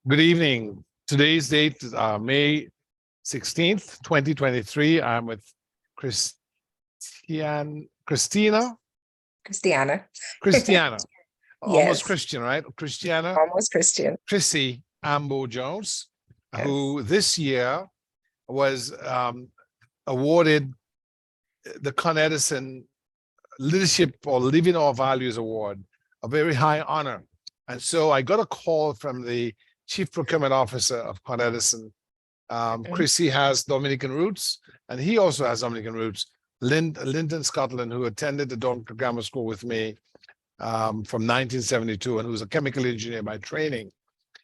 Good evening. Today's date is May 16th, 2023. I'm with Christianna. Almost Yes, Christian, right? Christianna, almost Christian. Chrissy Ambo-Jones, Yes. who this year was awarded the Con Edison Leadership or Living Our Values Award, a very high honor. And so I got a call from the Chief Procurement Officer of Con Edison. Chrissy has Dominican roots, and he also has Dominican roots. Lyndon Scotland, who attended the Dominican Grammar School with me from 1972, and who's a chemical engineer by training.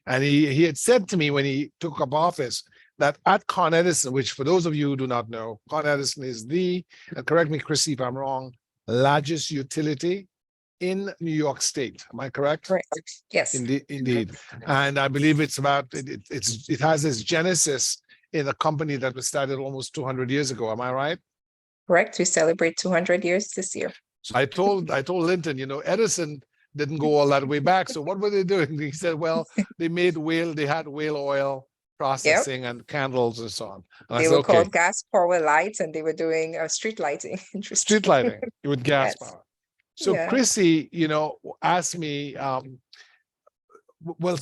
And he had said to me when he took up office that at Con Edison, which for those of you who do not know, Con Edison is the, and correct me, Chrissy, if I'm wrong, largest utility in New York State. Am I correct? Correct. Yes. Indeed. And I believe it's about, it has its genesis in a company that was started almost 200 years ago. Am I right? Correct. We celebrate 200 years this year. So I told Linton, Edison didn't go all that way back. So what were they doing? He said, well, they had whale oil processing and candles and so on. And they were called gas power lights, and they were doing street lighting. Interesting. Street lighting with gas power. So Chrissy, asked me, so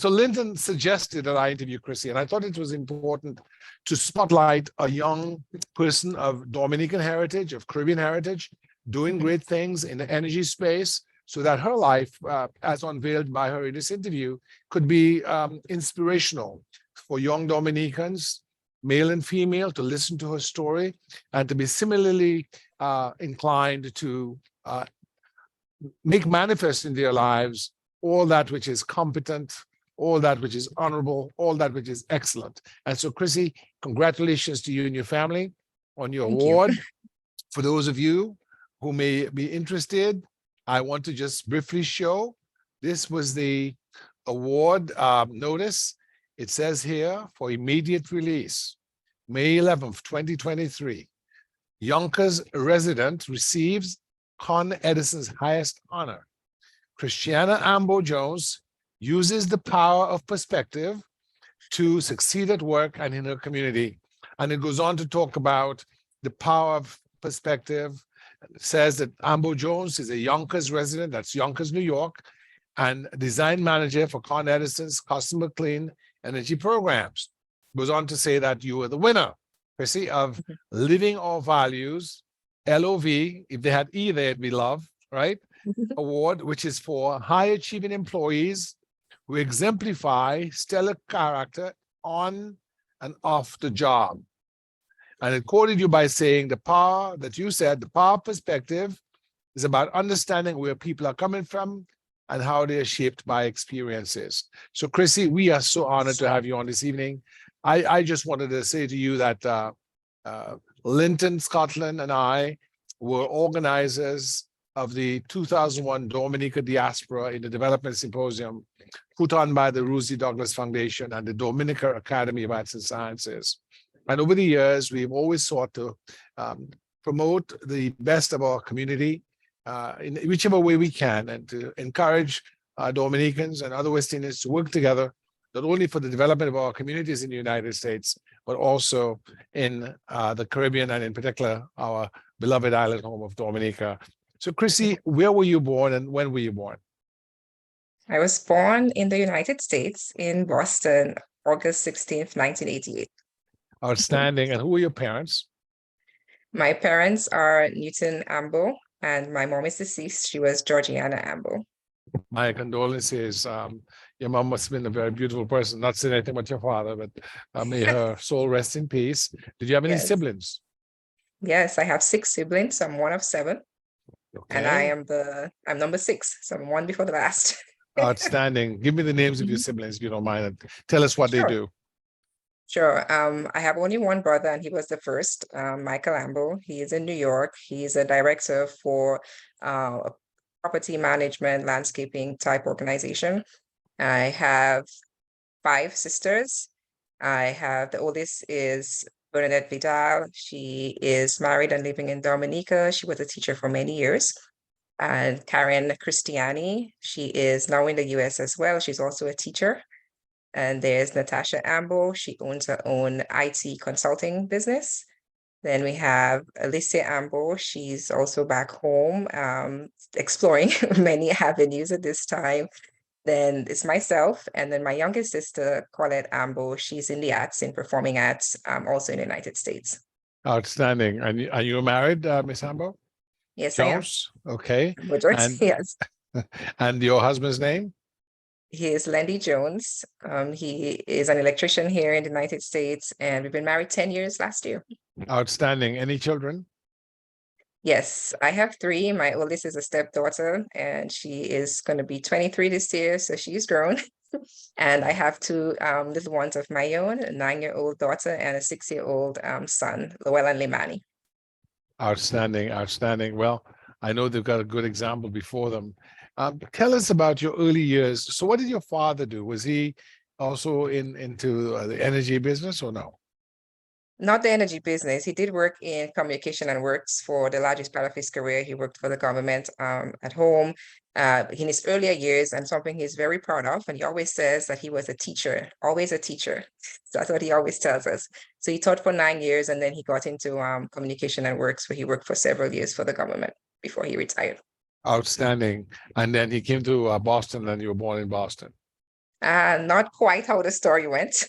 Linton suggested that I interview Chrissy, and I thought it was important to spotlight a young person of Dominican heritage, of Caribbean heritage, doing great things in the energy space, so that her life, as unveiled by her in this interview, could be inspirational for young Dominicans, male and female, to listen to her story and to be similarly inclined to make manifest in their lives all that which is competent, all that which is honorable, all that which is excellent. And so, Chrissy, congratulations to you and your family on your award. For those of you who may be interested, I want to just briefly show. This was the award notice. It says here, for immediate release, May 11th, 2023, Yonkers resident receives Con Edison's highest honor. Christianna Ambo-Jones uses the power of perspective to succeed at work and in her community. And it goes on to talk about the power of perspective. It says that Ambo-Jones is a Yonkers resident, that's Yonkers, New York, and design manager for Con Edison's customer clean energy programs. It goes on to say that you were the winner, Chrissy, of Living Our Values, LOV, if they had E there, it'd be love, right? Award, which is for high achieving employees who exemplify stellar character on and off the job. And it quoted you by saying the power of perspective is about understanding where people are coming from and how they are shaped by experiences. So Chrissy, we are so honored to have you on this evening. I just wanted to say to you that Linton Scotland and I were organizers of the 2001 Dominica Diaspora in the Development Symposium put on by the Rosie Douglas Foundation and the Dominica Academy of Arts and Sciences. And over the years, we've always sought to promote the best of our community in whichever way we can, and to encourage Dominicans and other West Indians to work together, not only for the development of our communities in the United States, but also in the Caribbean, and in particular, our beloved island home of Dominica. So Chrissy, where were you born and when were you born? I was born in the United States, in Boston, August 16th, 1988. Outstanding. And who were your parents? My parents are Newton Ambo, and my mom is deceased. She was Georgiana Ambo. My condolences. Your mom must have been a very beautiful person. Not saying anything about your father, but may her soul rest in peace. Did you have any siblings? Yes, I have 6 siblings. I'm one of 7. And I'm number 6, so I'm one before the last. Outstanding. Give me the names of your siblings, if you don't mind, and tell us what they do. Sure. I have only one brother, and he was the first, Michael Ambo. He is in New York. He's a director for a property management, landscaping type organization. I have 5 sisters. The oldest is Bernadette Vidal. She is married and living in Dominica. She was a teacher for many years. And Karen Christiani, she is now in the US as well. She's also a teacher. And there's Natasha Ambo. She owns her own IT consulting business. Then we have Alicia Ambo. She's also back home, exploring many avenues at this time. Then it's myself, and then my youngest sister, Colette Ambo. She's in the arts, in performing arts, also in the United States. Outstanding. And are you married, Miss Ambo? Yes, Jones? Okay. Ambo-Jones. And Yes. and your husband's name? He is Landy Jones. He is an electrician here in the United States, and we've been married 10 years last year. Outstanding. Any children? Yes, I have three. My oldest is a stepdaughter, and she is going to be 23 this year, so she's grown. And I have two little ones of my own, a 9-year-old daughter and a 6-year-old son, Lowell and Limani. Outstanding, outstanding. Well, I know they've got a good example before them. Tell us about your early years. So what did your father do? Was he also into the energy business or no? Not the energy business. He did work in communication and works for the largest part of his career. He worked for the government at home in his earlier years, and something he's very proud of. And he always says that he was a teacher, always a teacher. So that's what he always tells us. So he taught for 9 years, and then he got into communication and works, where he worked for several years for the government before he retired. Outstanding. And then he came to Boston, and you were born in Boston. Not quite how the story went.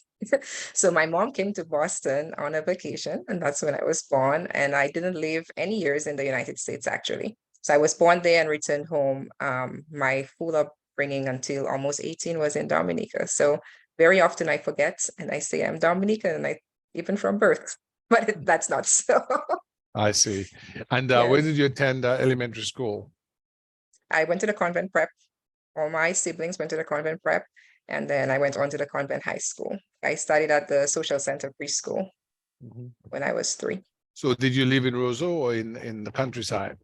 So my mom came to Boston on a vacation, and that's when I was born. And I didn't live any years in the United States, actually. So I was born there and returned home. My full upbringing until almost 18 was in Dominica. So very often I forget and I say I'm Dominican, and I even from birth, but that's not so. I see. And where Yes. did you attend elementary school? I went to the convent prep. All my siblings went to the convent prep, and then I went on to the convent high school. I studied at the social center preschool when I was 3. So did you live in Roseau or in the countryside?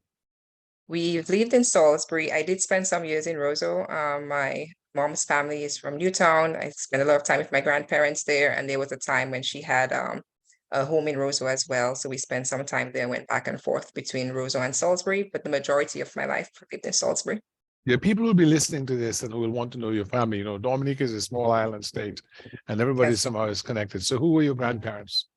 We've lived in Salisbury. I did spend some years in Roseau. My mom's family is from Newtown. I spent a lot of time with my grandparents there, and there was a time when she had a home in Roseau as well. So we spent some time there, went back and forth between Roseau and Salisbury, but the majority of my life I lived in Salisbury. Yeah, people will be listening to this and who will want to know your family. You know, Dominica is a small island state, and everybody Yes. somehow is connected. So who were your grandparents?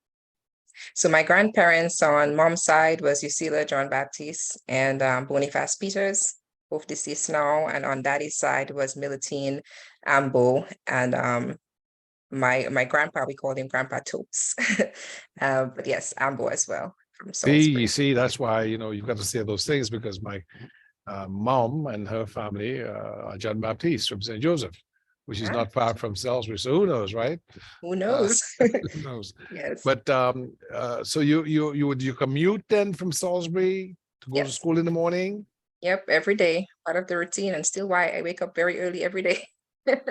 So my grandparents on mom's side was Usila John Baptiste and Boniface Peters, both deceased now. And on daddy's side was Militine Ambo, and my grandpa, we called him Grandpa Topes. But yes, Ambo as well from Salisbury. You see, that's why, you've got to say those things, because my mom and her family are John Baptiste from St. Joseph, which is Ah, not far from Salisbury. So who knows, right? who knows? Who knows? Yes. But so you commute then from Salisbury to go to Yes. school in the morning? Yep, every day, part of the routine, and still why I wake up very early every day.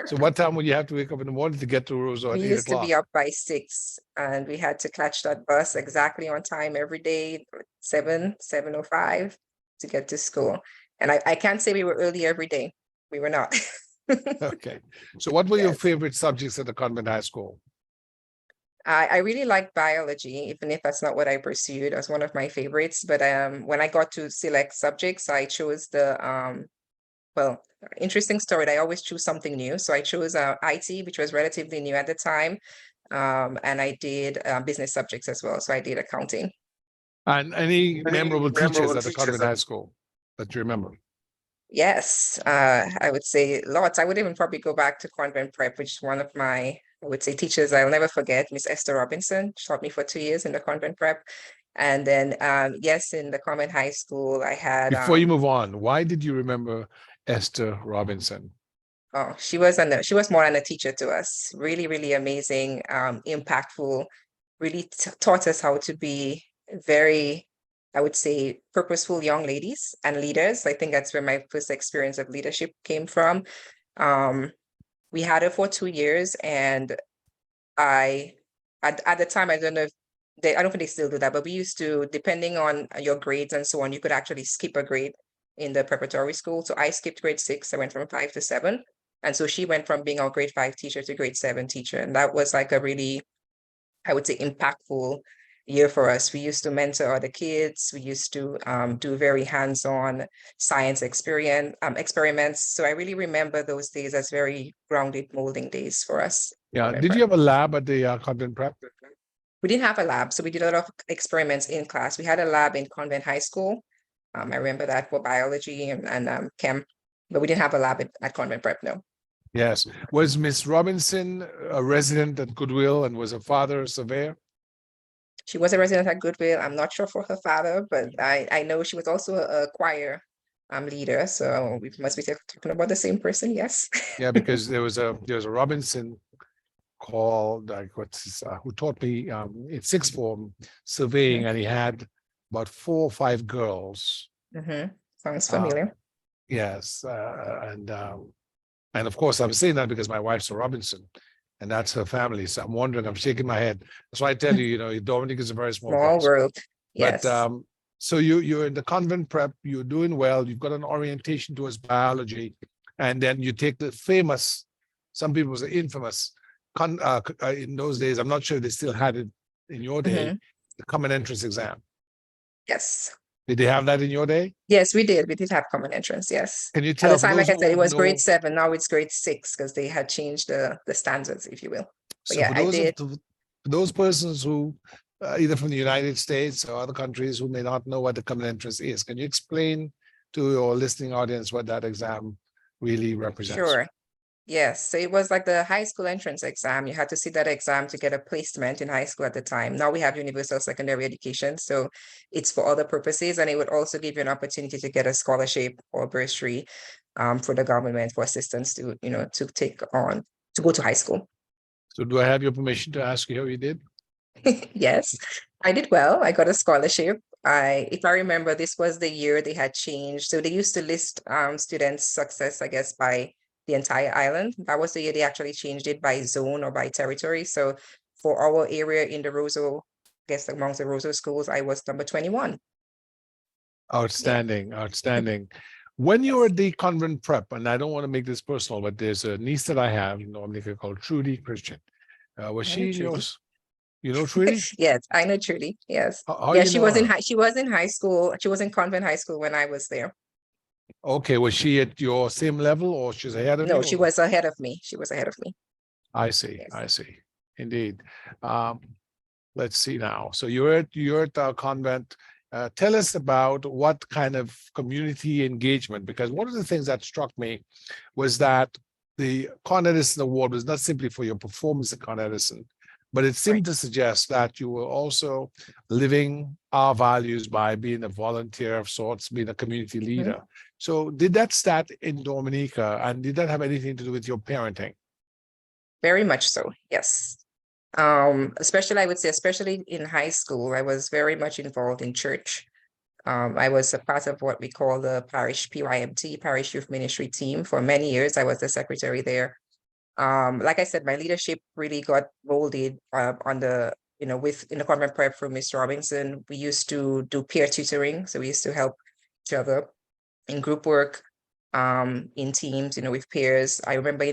So what time would you have to wake up in the morning to get to Roseau at We 8 used to o'clock? be up by 6, and we had to catch that bus exactly on time every day, 7:05 to get to school. And I can't say we were early every day. We were not. Okay. So what were your Yes. favorite subjects at the convent high school? I really liked biology, even if that's not what I pursued. It was one of my favorites. But when I got to select subjects, I chose well, interesting story. I always choose something new. So I chose IT, which was relatively new at the time. And I did business subjects as well. So I did accounting. And any memorable teachers at the teachers convent high school that you remember? Yes, I would say lots. I would even probably go back to convent prep, which is one of my, I would say, teachers I'll never forget, Miss Esther Robinson. She taught me for 2 years in the convent prep. And then, yes, in the convent high school, I had, Before you move on, why did you remember Esther Robinson? oh, she was more than a teacher to us. Really, really amazing, impactful, really taught us how to be very, I would say, purposeful young ladies and leaders. I think that's where my first experience of leadership came from. We had her for 2 years, and at the time, I don't know if I don't think they still do that, but we used to, depending on your grades and so on, you could actually skip a grade in the preparatory school. So I skipped grade 6. I went from 5 to 7. And so she went from being our grade 5 teacher to grade 7 teacher. And that was like a really, I would say, impactful year for us. We used to mentor other kids. We used to do very hands-on science experiments. So I really remember those days as very grounded, molding days for us. Yeah. Did you have a lab at the convent prep? We didn't have a lab, so we did a lot of experiments in class. We had a lab in Convent High School. I remember that for biology and chem, but we didn't have a lab at Convent Prep, no. Yes. Was Miss Robinson a resident at Goodwill, and was her father a surveyor? She was a resident at Goodwill. I'm not sure for her father, but I know she was also a choir leader. So we must be talking about the same person, yes. Yeah, because there was a Robinson called who taught me in sixth form surveying, and he had about 4 or 5 girls. Sounds familiar. Yes, and of course I'm saying that because my wife's a Robinson, and that's her family. So I'm wondering, I'm shaking my head. That's why I tell you, Dominic is a very small place. World. Yes. But so you're in the convent prep, you're doing well, you've got an orientation towards biology, and then you take the famous, some people say infamous, in those days, I'm not sure they still had it in your day, the common entrance exam. Yes. Did they have that in your day? Yes, we did. We did have common entrance, yes. Can you tell? At the time, like I said, it was grade 7. Now it's grade 6 because they had changed the standards, if you will. But So yeah, I did. for those persons who, either from the United States or other countries who may not know what the common entrance is, can you explain to your listening audience what that exam really represents? Sure. Yes. So it was like the high school entrance exam. You had to sit that exam to get a placement in high school at the time. Now we have universal secondary education. So it's for other purposes. And it would also give you an opportunity to get a scholarship or bursary for the government for assistance to, to go to high school. So do I have your permission to ask you how you did? Yes, I did well. I got a scholarship. If I remember, this was the year they had changed. So they used to list students' success, I guess, by the entire island. That was the year they actually changed it by zone or by territory. So for our area in the Roseau, I guess amongst the Roseau schools, I was number 21. Outstanding, outstanding. When you were at the convent prep, and I don't want to make this personal, but there's a niece that I have, normally called Trudy Christian. Was she yours? You know Trudy? Yes, I know Trudy. Yes. How she was in high school. She was in convent high school when I was there. Okay, was she at your same level, or she's ahead of you? No, she was ahead of me. She was ahead of me. I see. Yes. I see. Indeed. Let's see now. So you're at our convent. Tell us about what kind of community engagement, because one of the things that struck me was that the Con Edison Award was not simply for your performance at Con Edison, but it seemed to suggest that you were also living our values by being a volunteer of sorts, being a community leader. So did that start in Dominica, and did that have anything to do with your parenting? Very much so, yes. Especially, I would say, especially in high school, I was very much involved in church. I was a part of what we call the parish PYMT, Parish Youth Ministry team. For many years, I was the secretary there. Like I said, my leadership really got molded in the convent prep from Miss Robinson. We used to do peer tutoring, so we used to help each other in group work, in teams, with peers. I remember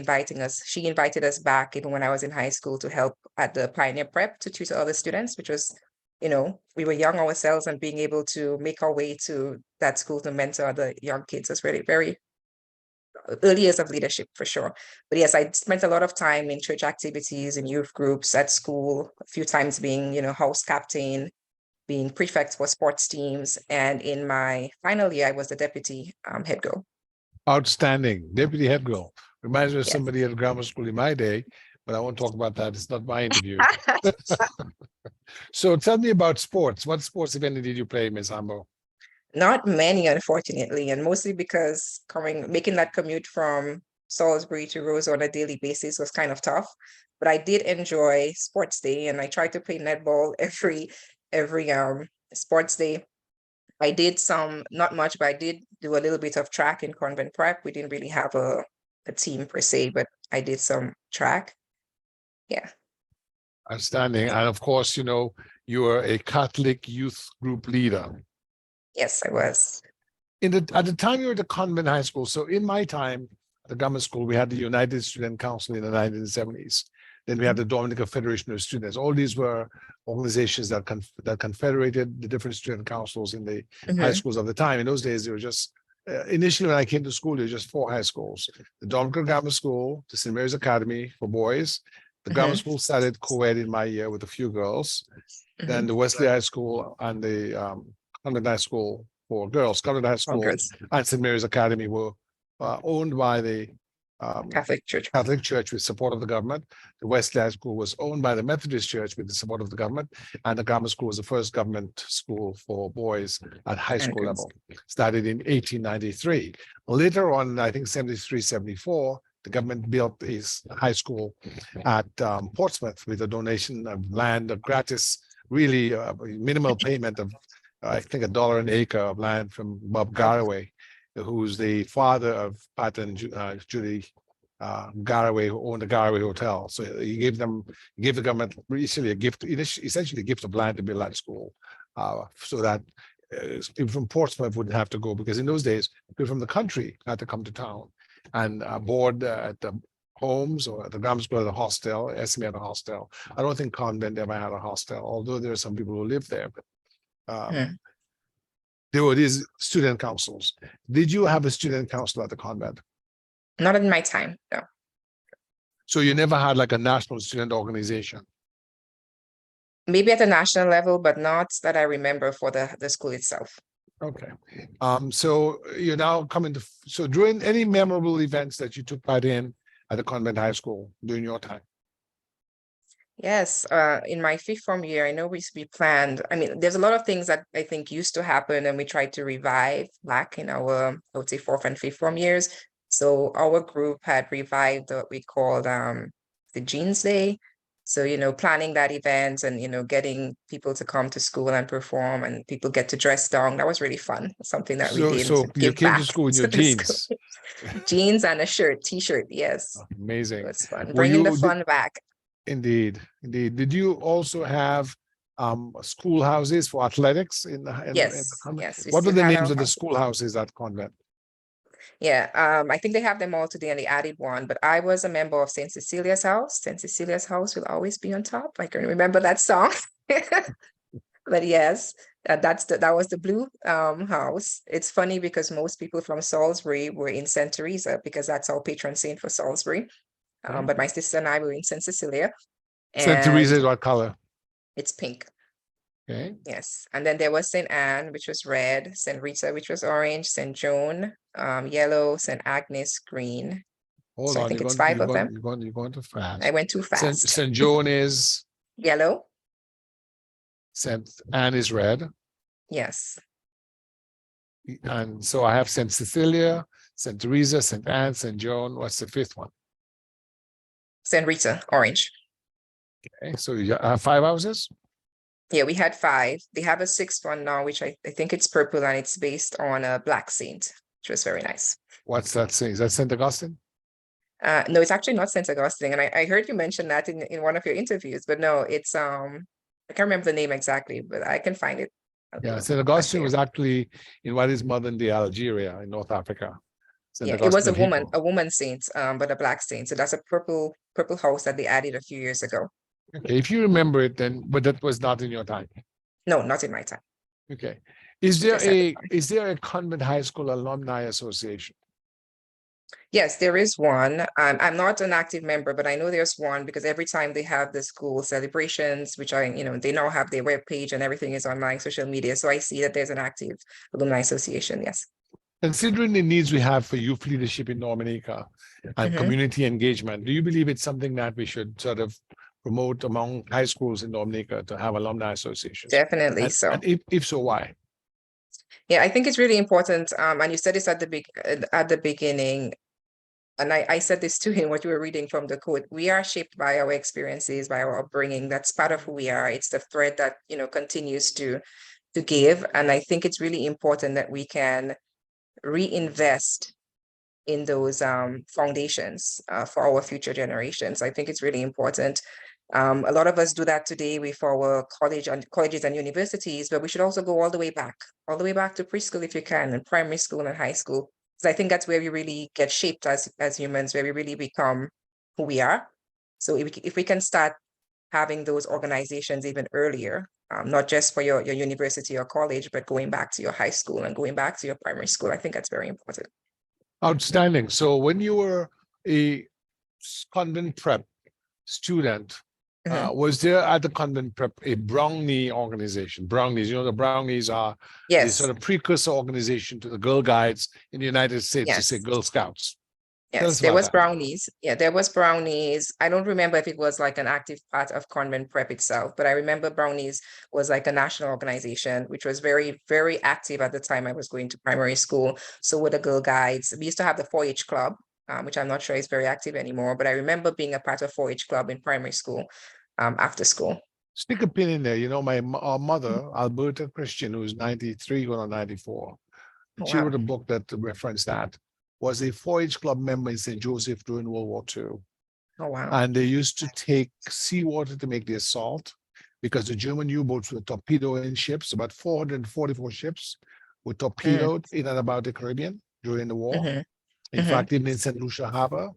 she invited us back even when I was in high school to help at the Pioneer Prep to tutor other students, which was, we were young ourselves, and being able to make our way to that school to mentor the young kids was really very early years of leadership for sure. But yes, I spent a lot of time in church activities and youth groups at school, a few times being, house captain, being prefect for sports teams. And in my final year, I was the deputy head girl. Outstanding. Deputy head girl. Reminds me of somebody at grammar school in my day, but I won't talk about that. It's not my interview. So tell me about sports. What sports, if any, did you play, Ms. Ambo? Not many, unfortunately, and mostly because making that commute from Salisbury to Roseau on a daily basis was kind of tough. But I did enjoy sports day, and I tried to play netball every sports day. I did not much, but I did do a little bit of track in convent prep. We didn't really have a team per se, but I did some track. Yeah. Outstanding. And of course, you were a Catholic youth group leader. Yes, I was. At the time you were at the convent high school, so in my time at the grammar school, we had the United Student Council in the 1970s. Then we have the Dominican Federation of Students. All these were organizations that confederated the different student councils in the high schools of the time. In those days, there were just initially when I came to school, there were just 4 high schools: the Dominican Grammar School, the St. Mary's Academy for boys. The grammar school started co-ed in my year with a few girls. Then the Wesley High School and the Convent High School for girls. Convent High School and St. Mary's Academy were owned by the Catholic Church. Catholic Church with support of the government. The Wesley High School was owned by the Methodist Church with the support of the government. And the grammar school was the first government school for boys at high school level. Started in 1893. Later on, I think 73, 74, the government built a high school at Portsmouth with a donation of land, a gratis, really minimal payment of, I think, $1 an acre of land from Bob Garraway, who's the father of Pat and Judy Garraway, who owned the Garraway Hotel. So he gave the government essentially a gift of land to build that school, so that people from Portsmouth wouldn't have to go, because in those days, people from the country had to come to town and board at the homes or at the grammar school at a hostel. SME had a hostel. I don't think Convent ever had a hostel, although there are some people who live there. But there were these student councils. Did you have a student council at the convent? Not in my time, no. So you never had like a national student organization? Maybe at the national level, but not that I remember for the school itself. Okay. So you're now coming to, so during any memorable events that you took part in at the convent high school during your time? Yes, in my 5th form year, I know we planned, I mean, there's a lot of things that I think used to happen and we tried to revive back in our, I would say 4th and 5th form years. So our group had revived what we called the Jeans Day. So, planning that event and, getting people to come to school and perform, and people get to dress down. That was really fun. Something that we did. So you came to school in your jeans? Jeans and a t-shirt, yes. Amazing. It was fun. Bringing the fun back. Indeed, indeed. Did you also have schoolhouses for athletics in the convent? Yes. What were the names of the schoolhouses at convent? Yeah, I think they have them all today and they added one, but I was a member of St. Cecilia's house. St. Cecilia's house will always be on top. I can remember that song. But yes, that was the blue house. It's funny because most people from Salisbury were in St. Teresa, because that's our patron saint for Salisbury. But my sister and I were in St. Cecilia. St. Teresa is what color? It's pink. Okay. Yes. And then there was St. Anne, which was red, St. Rita, which was orange, St. Joan, yellow, St. Agnes, green. Hold on, I think it's 5 of them. You're going too fast. I went too fast. St. Joan is yellow. St. Anne is red. Yes. And so I have St. Cecilia, St. Teresa, St. Anne, St. Joan. What's the 5th one? St. Rita, orange. Okay, so you have 5 houses? Yeah, we had 5. They have a 6th one now, which I think it's purple, and it's based on a black saint, which was very nice. What's that saint? Is that St. Augustine? No, it's actually not St. Augustine. And I heard you mention that in one of your interviews, but no, it's I can't remember the name exactly, but I can find it. Yeah, St. Augustine was actually in what is modern day Algeria in North Africa. Yeah, it was a woman saint, but a black saint. So that's a purple house that they added a few years ago. Okay, if you remember it, then, but that was not in your time. No, not in my time. Okay, is there a convent high school alumni association? Yes, there is one. I'm not an active member, but I know there's one, because every time they have the school celebrations, which they now have their web page and everything is online, social media. So I see that there's an active alumni association. Yes. Considering the needs we have for youth leadership in Dominica and community engagement, do you believe it's something that we should sort of promote among high schools in Dominica to have alumni associations? Definitely. So, and if so, why? Yeah, I think it's really important. And you said this at the beginning, and I said this too in what you were reading from the quote. We are shaped by our experiences, by our upbringing. That's part of who we are. It's the thread that continues to give. And I think it's really important that we can reinvest in those foundations for our future generations. I think it's really important. A lot of us do that today with our colleges and universities, but we should also go all the way back to preschool if you can, and primary school and high school. Because I think that's where we really get shaped as humans, where we really become who we are. So if we can start having those organizations even earlier, not just for your university or college, but going back to your high school and going back to your primary school, I think that's very important. Outstanding. So when you were a convent prep student, was there at the convent prep a brownie organization? Brownies, the brownies are the Yes, sort of precursor organization to the Girl Guides in the United States, to say yes. Girl Scouts. Tell Yes, us there about was that. brownies. Yeah, there was brownies. I don't remember if it was like an active part of convent prep itself, but I remember brownies was like a national organization, which was very, very active at the time I was going to primary school. So with the Girl Guides, we used to have the 4-H club, which I'm not sure is very active anymore, but I remember being a part of 4-H club in primary school, after school. Stick a pin in there. Our mother, Alberta Christian, who's 93, going on 94, Oh, she wow. wrote a book that referenced that, was a 4-H club member in St. Joseph during World War II. Oh, wow. And they used to take seawater to make their salt because the German U-boats were torpedoing ships. About 444 ships were torpedoed in and about the Caribbean during the war. Mm-hmm. In Mm-hmm. fact, even in St. Lucia Harbor,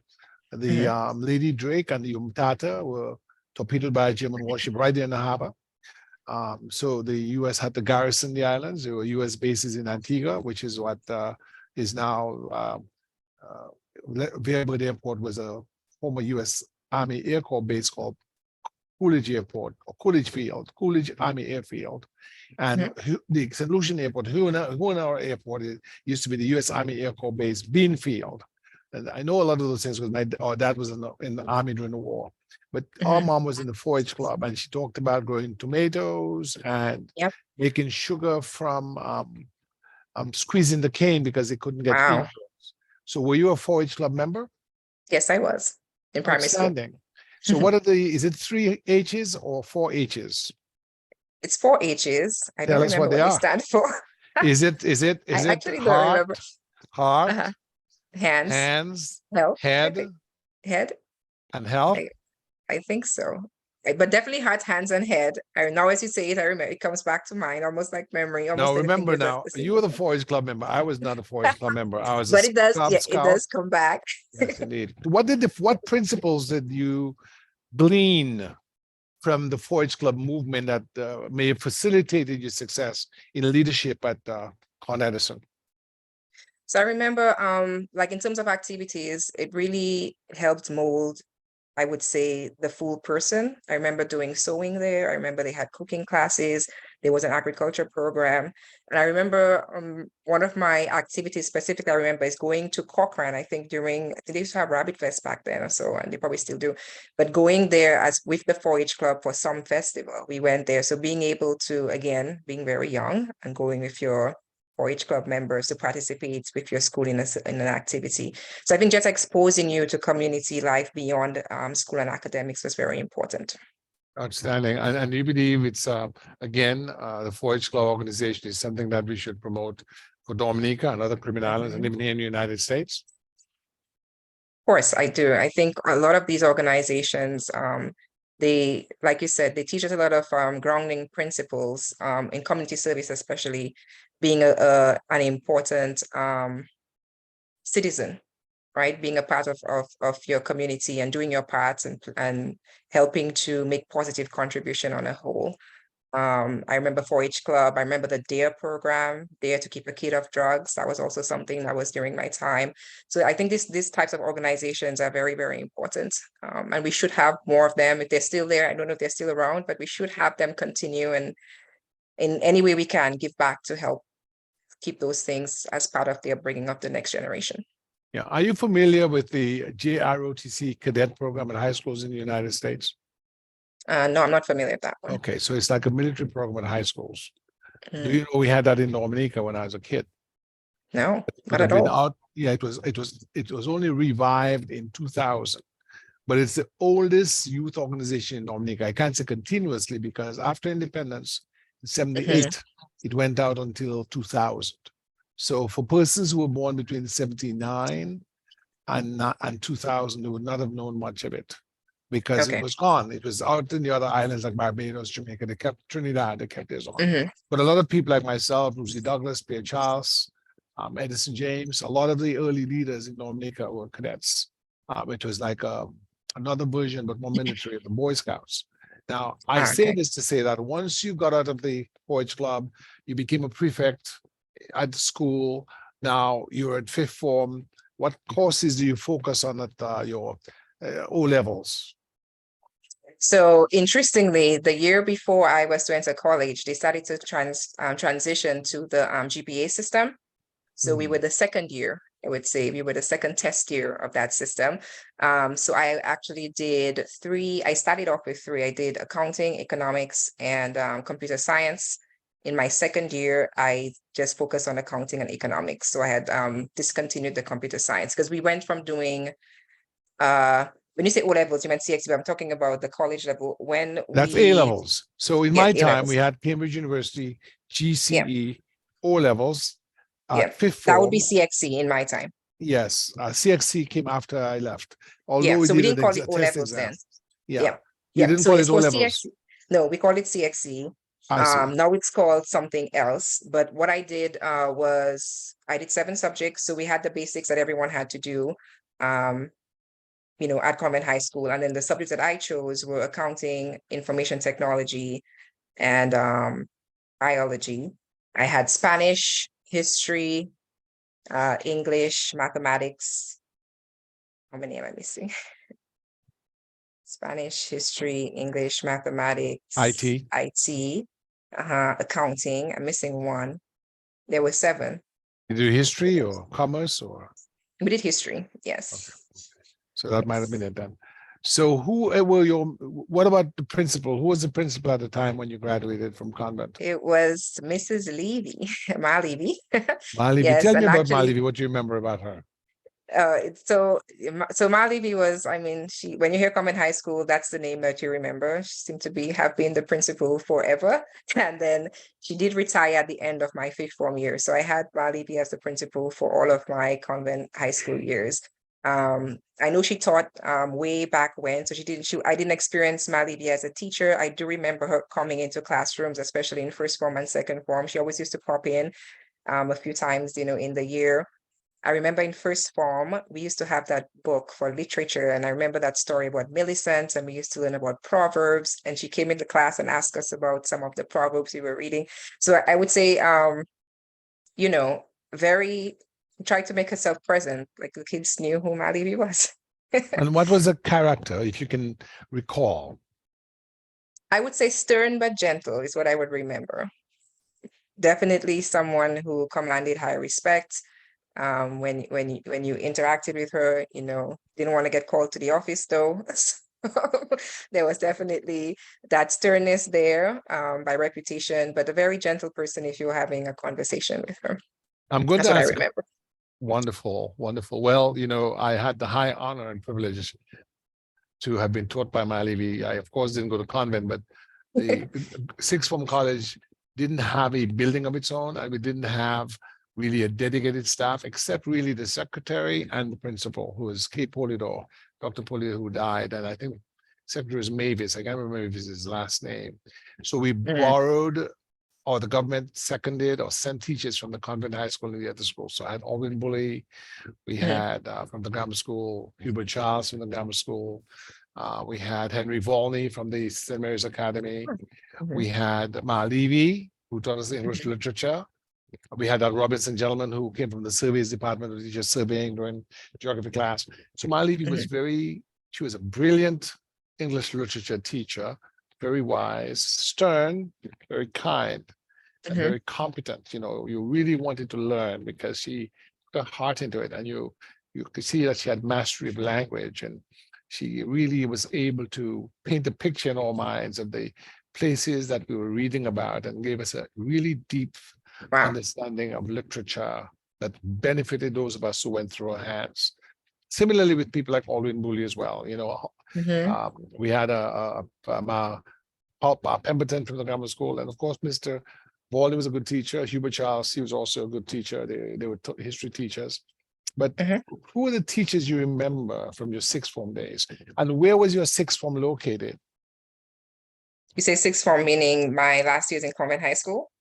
the Lady Drake and the Umtata were torpedoed by a German warship right there in the harbor. So the U.S. had to garrison the islands. There were U.S. bases in Antigua, which is what is now Vermont Airport was a former U.S. Army Air Corps base called Coolidge Airport or Coolidge Field, Coolidge Army Airfield. And the St. Lucian Airport, Honoree Airport, used to be the U.S. Army Air Corps base, Bean Field. And I know a lot of those things because my dad was in the Army during the war. But our mom was in the 4-H club, and she talked about growing tomatoes and Yep. making sugar from squeezing the cane because they couldn't get Wow. feed. So were you a 4-H club member? Yes, I was in primary school. Outstanding. So what are is it 3 H's or 4 H's? It's 4 H's. I Tell don't us remember what they what they are. stand for. Is it I actually don't heart, remember. heart, Hands, hands, health, I head, think. Head, and health? I think so. But definitely heart, hands, and head. I now as you say it, I remember it comes back to mind, almost like memory. Almost Now anything remember, is now the same you were the thing. 4-H club member. I was not a 4-H club member. I was a But it does, club yeah, it scout. does come back. Yes, indeed. What principles did you glean from the 4-H club movement that may have facilitated your success in leadership at Con Edison? So I remember, like in terms of activities, it really helped mold, I would say, the full person. I remember doing sewing there. I remember they had cooking classes. There was an agriculture program. And I remember one of my activities specifically, I remember, is going to Cochrane, I think they used to have Rabbit Fest back then or so, and they probably still do. But going there as with the 4-H club for some festival, we went there. So being able to, again, being very young and going with your 4-H club members to participate with your school in an activity. So I think just exposing you to community life beyond school and academics was very important. Outstanding. And you believe it's, again, the 4-H club organization is something that we should promote for Dominica and other Caribbean islands and even here in the United States? Of course, I do. I think a lot of these organizations, they, like you said, they teach us a lot of grounding principles in community service, especially being an important citizen, right? Being a part of your community and doing your part and helping to make positive contribution on a whole. I remember 4-H club. I remember the DARE program, Dare to Keep a Kid Off Drugs. That was also something that was during my time. So I think these types of organizations are very, very important. And we should have more of them. If they're still there, I don't know if they're still around, but we should have them continue and in any way we can give back to help keep those things as part of their bringing up the next generation. Yeah. Are you familiar with the JROTC cadet program at high schools in the United States? No, I'm not familiar with that one. Okay, so it's like a military program at high schools. Do Mm. you know we had that in Dominica when I was a kid? No, But not at all. out, yeah, it was only revived in 2000, but it's the oldest youth organization in Dominica. I can't say continuously because after independence in 78, it went out until 2000. So for persons who were born between 79 and 2000, they would not have known much of it because it was gone. It was out in the other islands like Barbados, Jamaica. They kept Trinidad, they kept theirs on. But a lot of people like myself, Lucy Douglas, Pierre Charles, Edison James, a lot of the early leaders in Dominica were cadets. It was like a another version, but more military of the Boy Scouts. Now, I say Okay. this to say that once you got out of the Poets Club, you became a prefect at the school. Now you're at fifth form. What courses do you focus on at your O levels? So interestingly, the year before I was to enter college, they started to transition to the GPA system. So we were the second year, I would say, we were the second test year of that system. So I actually did three. I started off with three. I did accounting, economics, and computer science. In my second year, I just focused on accounting and economics. So I had discontinued the computer science because we went from doing when you say O levels, you meant CXB. I'm talking about the college level. When That's A we, levels. So in yes, my A time, we levels. had Cambridge University, Yeah, GCE, O levels, yeah. fifth That would be form. CXC in my time. Yes, CXC came after I left. Yeah, Although we so we did didn't an call it O test levels exam. then. Yeah, Yeah, you yeah. didn't So call it's it O for levels. CXC. No, we call it CXC. I see. Now it's called something else. But what I did was I did 7 subjects. So we had the basics that everyone had to do. At Convent High School. And then the subjects that I chose were accounting, information technology, and biology. I had Spanish, history, English, mathematics. How many am I missing? Spanish, history, English, mathematics, IT. accounting. I'm missing one. There were 7. You do history or commerce or? We did history, yes. Okay. So that might have been it then. So what about the principal? Who was the principal at the time when you graduated from convent? It was Mrs. Levy, Ma Levy. Malivi. Yes, Tell me and about actually, Malivi. What do you remember about her? so Ma Levy was, she, when you hear Comment High School, that's the name that you remember. She seemed to have been the principal forever. And then she did retire at the end of my 5th form year. So I had Ma Levy as the principal for all of my convent high school years. I know she taught way back when, so I didn't experience Ma Levy as a teacher. I do remember her coming into classrooms, especially in 1st form and 2nd form. She always used to pop in a few times, in the year. I remember in 1st form, we used to have that book for literature. And I remember that story about Millicent, and we used to learn about Proverbs. And she came into class and asked us about some of the Proverbs we were reading. So I would say, very tried to make herself present, like the kids knew who Ma Levy was. And what was the character, if you can recall? I would say stern but gentle is what I would remember. Definitely someone who commanded high respect. When you interacted with her, didn't want to get called to the office though. There was definitely that sternness there by reputation, but a very gentle person if you were having a conversation with her. I'm going That's to what I ask. remember. Wonderful, wonderful. Well, I had the high honor and privilege to have been taught by Malivi. I, of course, didn't go to convent, but the 6th form college didn't have a building of its own, and we didn't have really a dedicated staff, except really the secretary and the principal, who was Kate Polidor, Dr. Polidor, who died, and I think secretary was Mavis. I can't remember if it's his last name. So we borrowed, or the government seconded or sent teachers from the convent high school and the other school. So I had Alvin Bully, we had from the grammar school, Hubert Charles from the grammar school. We had Henry Volney from the St. Mary's Academy. We had Ma Levy, who taught us English literature. We had that Robinson gentleman who came from the surveys department, who teaches surveying during geography class. So Ma Levy was she was a brilliant English literature teacher, very wise, stern, very kind, and very competent. You really wanted to learn because she put her heart into it, and you could see that she had mastery of language, and she really was able to paint a picture in our minds of the places that we were reading about, and gave us a really deep understanding of literature that benefited those of us who went through her hands. Similarly with people like Alwyn Bully as well. We had Pemberton from the grammar school, and of course Mr. Volney was a good teacher. Hubert Charles, he was also a good teacher. They were history teachers. But who are the teachers you remember from your 6th form days? And where was your 6th form located? You say 6th form, meaning my last years in convent high school?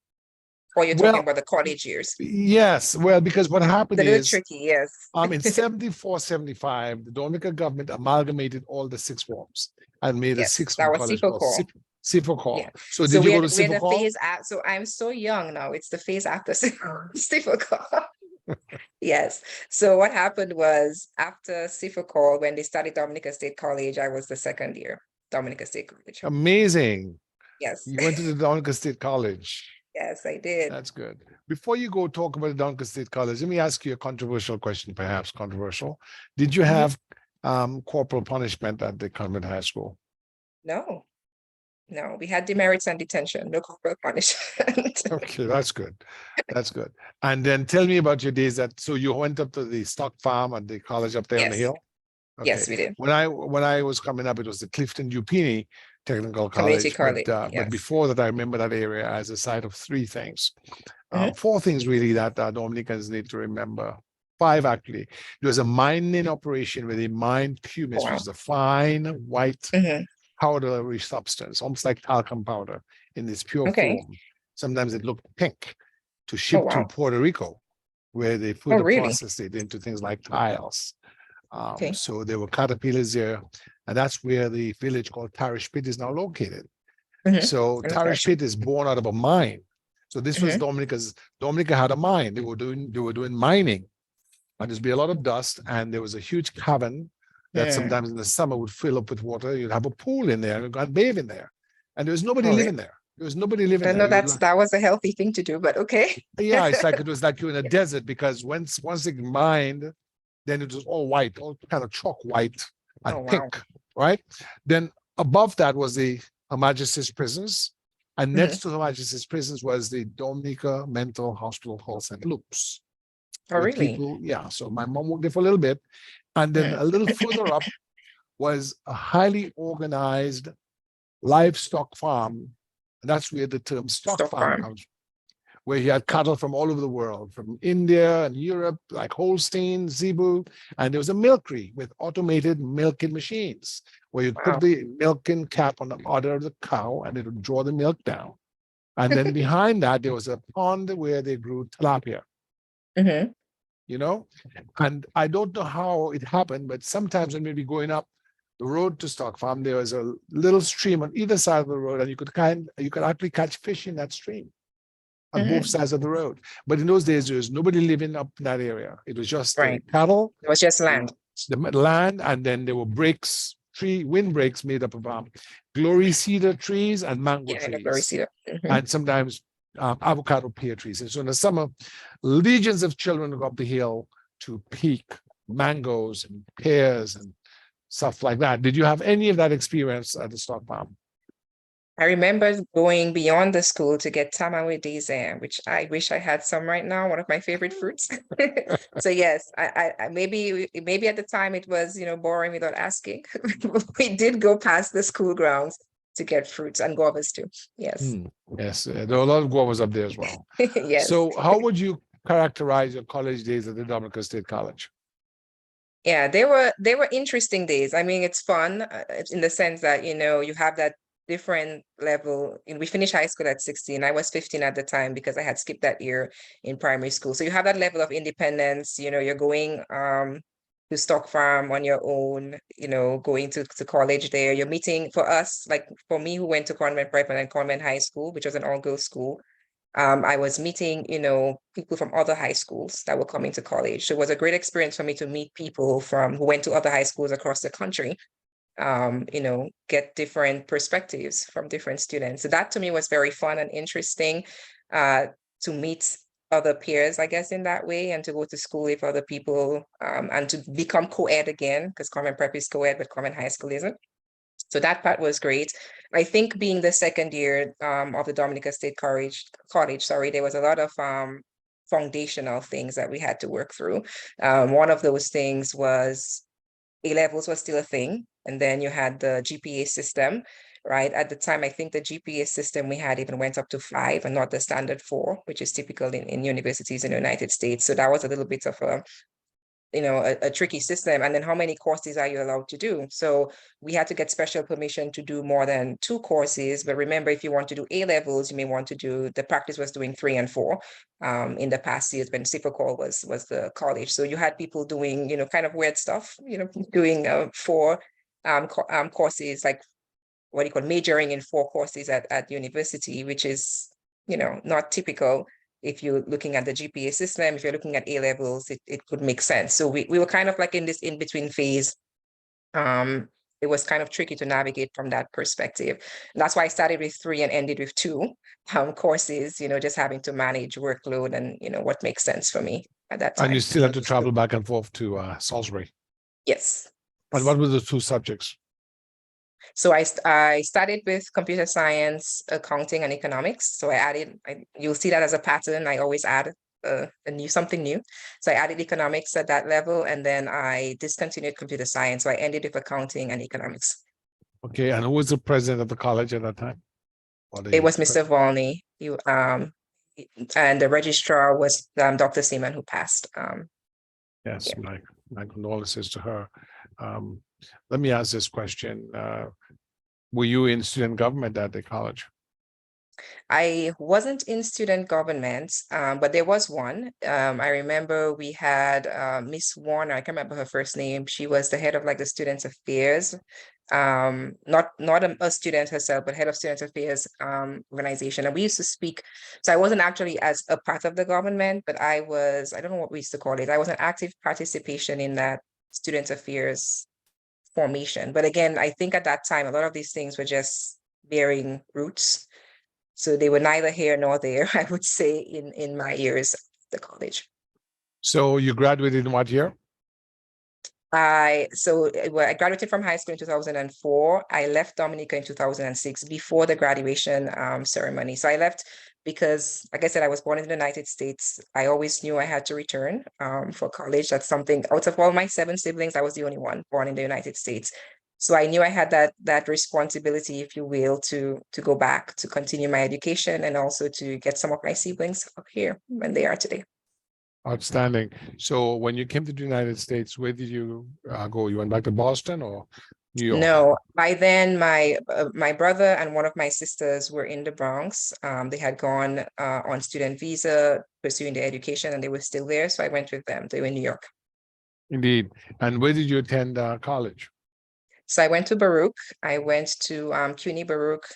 Or you're talking Well, about the college years? yes. Well, because what happened It's a little is, tricky, yes. in 74, 75, the Dominican government amalgamated all the six forms and made a Yes, sixth that form was college CIFO called call. CIFO Yeah. call. So So did you go to we're CIFO the call? phase at, so I'm so young now. It's the phase after CIFO call. Yes. So what happened was after CIFO call, when they started Dominica State College, I was the second year, Dominica State College. Amazing. Yes. You went to the Dominica State College. Yes, I did. That's good. Before you go talk about the Dominica State College, let me ask you a controversial question, perhaps controversial. Did you Mhm. have corporal punishment at the convent high school? No, no, we had demerits and detention, no corporal punishment. Okay, that's good. That's good. And then tell me about your days so you went up to the stock farm at the college up there on the Yes, hill? Okay. yes, we did. When I was coming up, it was the Clifton Upini Technical Community College, college, but yes. before that, I remember that area as a site of three things, Mhm. four things really that Dominicans need to remember. Five actually. There was a mining operation where they mined pumice, which Wow. is a fine white Mhm. powdery substance, almost like talcum powder in this pure Okay. form. Sometimes it looked pink, to Oh, ship to wow. Puerto Rico, where they Oh, further really? processed it into things like tiles. Okay. So there were caterpillars there, and that's where the village called Tarish Pit is now located. Mhm. So And Tarish Pit is born out of a mine. So this was Mhm. Dominica had a mine. They were doing mining, and there'd be a lot of dust, and there was a huge cavern that Mm. sometimes in the summer would fill up with water. You'd have a pool in there, and you'd go and bathe in there. And there was nobody Oh, really? living there. There was nobody living I there. know that was a healthy thing to do, but okay. Yeah, it was like you're in a desert because once it mined, then it was all white, all kind of chalk white Oh, and wow. pink, right? Then above that was the Her Majesty's prisons, and Mhm. next to Her Majesty's prisons was the Dominica Mental Hospital called St. Luke's, Oh, where really? people, yeah. So my mom worked there for a little bit, and then Mm. a little further up was a highly organized livestock farm, and that's where the term stock Stock farm farm. comes, where he had cattle from all over the world, from India and Europe, like Holstein, Zebu, and there was a milkery with automated milking machines where you'd put Wow. the milking cap on the udder of the cow and it would draw the milk down. And then behind that, there was a pond where they grew tilapia, Mhm. And I don't know how it happened, but sometimes when we'd be going up the road to Stock Farm, there was a little stream on either side of the road, and you could actually catch fish in that stream on both Mhm. sides of the road. But in those days, there was nobody living up in that area. It was just Right. cattle, It was just land. the land, and then there were windbreaks made up of glory cedar trees and mango Yeah, in the glory trees, cedar. Mhm. and sometimes avocado pear trees. And so in the summer, legions of children would go up the hill to pick mangoes and pears and stuff like that. Did you have any of that experience at the stock farm? I remember going beyond the school to get tamawe dessert, which I wish I had some right now, one of my favorite fruits. So yes, I maybe at the time it was, boring without asking. We did go past the school grounds to get fruits and guavas too. Yes. Yes, there are a lot of guavas up there as well. Yes. So how would you characterize your college days at the Dominica State College? Yeah, they were interesting days. I mean, it's fun in the sense that, you have that different level. We finished high school at 16. I was 15 at the time because I had skipped that year in primary school. So you have that level of independence, you're going to stock farm on your own, going to college there. You're meeting, for us, like for me who went to Convent Prep and then Convent High School, which was an all-girls school. I was meeting, people from other high schools that were coming to college. So it was a great experience for me to meet people who went to other high schools across the country, get different perspectives from different students. So that to me was very fun and interesting, to meet other peers, I guess, in that way, and to go to school with other people, and to become co-ed again, because Convent Prep is co-ed, but Convent High School isn't. So that part was great. I think being the second year of the Dominica State College, there was a lot of foundational things that we had to work through. One of those things was A-levels was still a thing. And then you had the GPA system, right? At the time, I think the GPA system we had even went up to 5 and not the standard 4, which is typical in universities in the United States. So that was a little bit of a tricky system. And then how many courses are you allowed to do? So we had to get special permission to do more than 2 courses. But remember, if you want to do A levels, you may want to do, the practice was doing 3 and 4 in the past years when Cipacol was the college. So you had people doing, kind of weird stuff, doing 4 courses, like what you call majoring in 4 courses at university, which is, not typical. If you're looking at the GPA system, if you're looking at A levels, it could make sense. So we were kind of like in this in-between phase. It was kind of tricky to navigate from that perspective. And that's why I started with 3 and ended with 2 courses, just having to manage workload and, what makes sense for me at that time. And you still have to travel back and forth to Salisbury. Yes. And what were the 2 subjects? So I started with computer science, accounting, and economics. So you'll see that as a pattern. I always add something new. So I added economics at that level, and then I discontinued computer science. So I ended with accounting and economics. Okay, and who was the president of the college at that time? It was Mr. Volney. And the registrar was Dr. Seaman, who passed. Yes, yeah. my condolences to her. Let me ask this question. Were you in student government at the college? I wasn't in student government, but there was one. I remember we had Miss Warner. I can't remember her first name. She was the head of like the student affairs, not a student herself, but head of student affairs organization. And we used to speak. So I wasn't actually as a part of the government, but I don't know what we used to call it. I was an active participation in that student affairs formation. But again, I think at that time, a lot of these things were just bearing roots. So they were neither here nor there, I would say, in my years at the college. So you graduated in what year? I graduated from high school in 2004. I left Dominica in 2006 before the graduation ceremony. So I left because, like I said, I was born in the United States. I always knew I had to return for college. That's something, out of all my 7 siblings, I was the only one born in the United States. So I knew I had that responsibility, if you will, to go back, to continue my education, and also to get some of my siblings up here when they are today. Outstanding. So when you came to the United States, where did you go? You went back to Boston or New York? No, by then my brother and one of my sisters were in the Bronx. They had gone on student visa, pursuing their education, and they were still there. So I went with them. They were in New York. Indeed. And where did you attend college? So I went to Baruch. I went to CUNY Baruch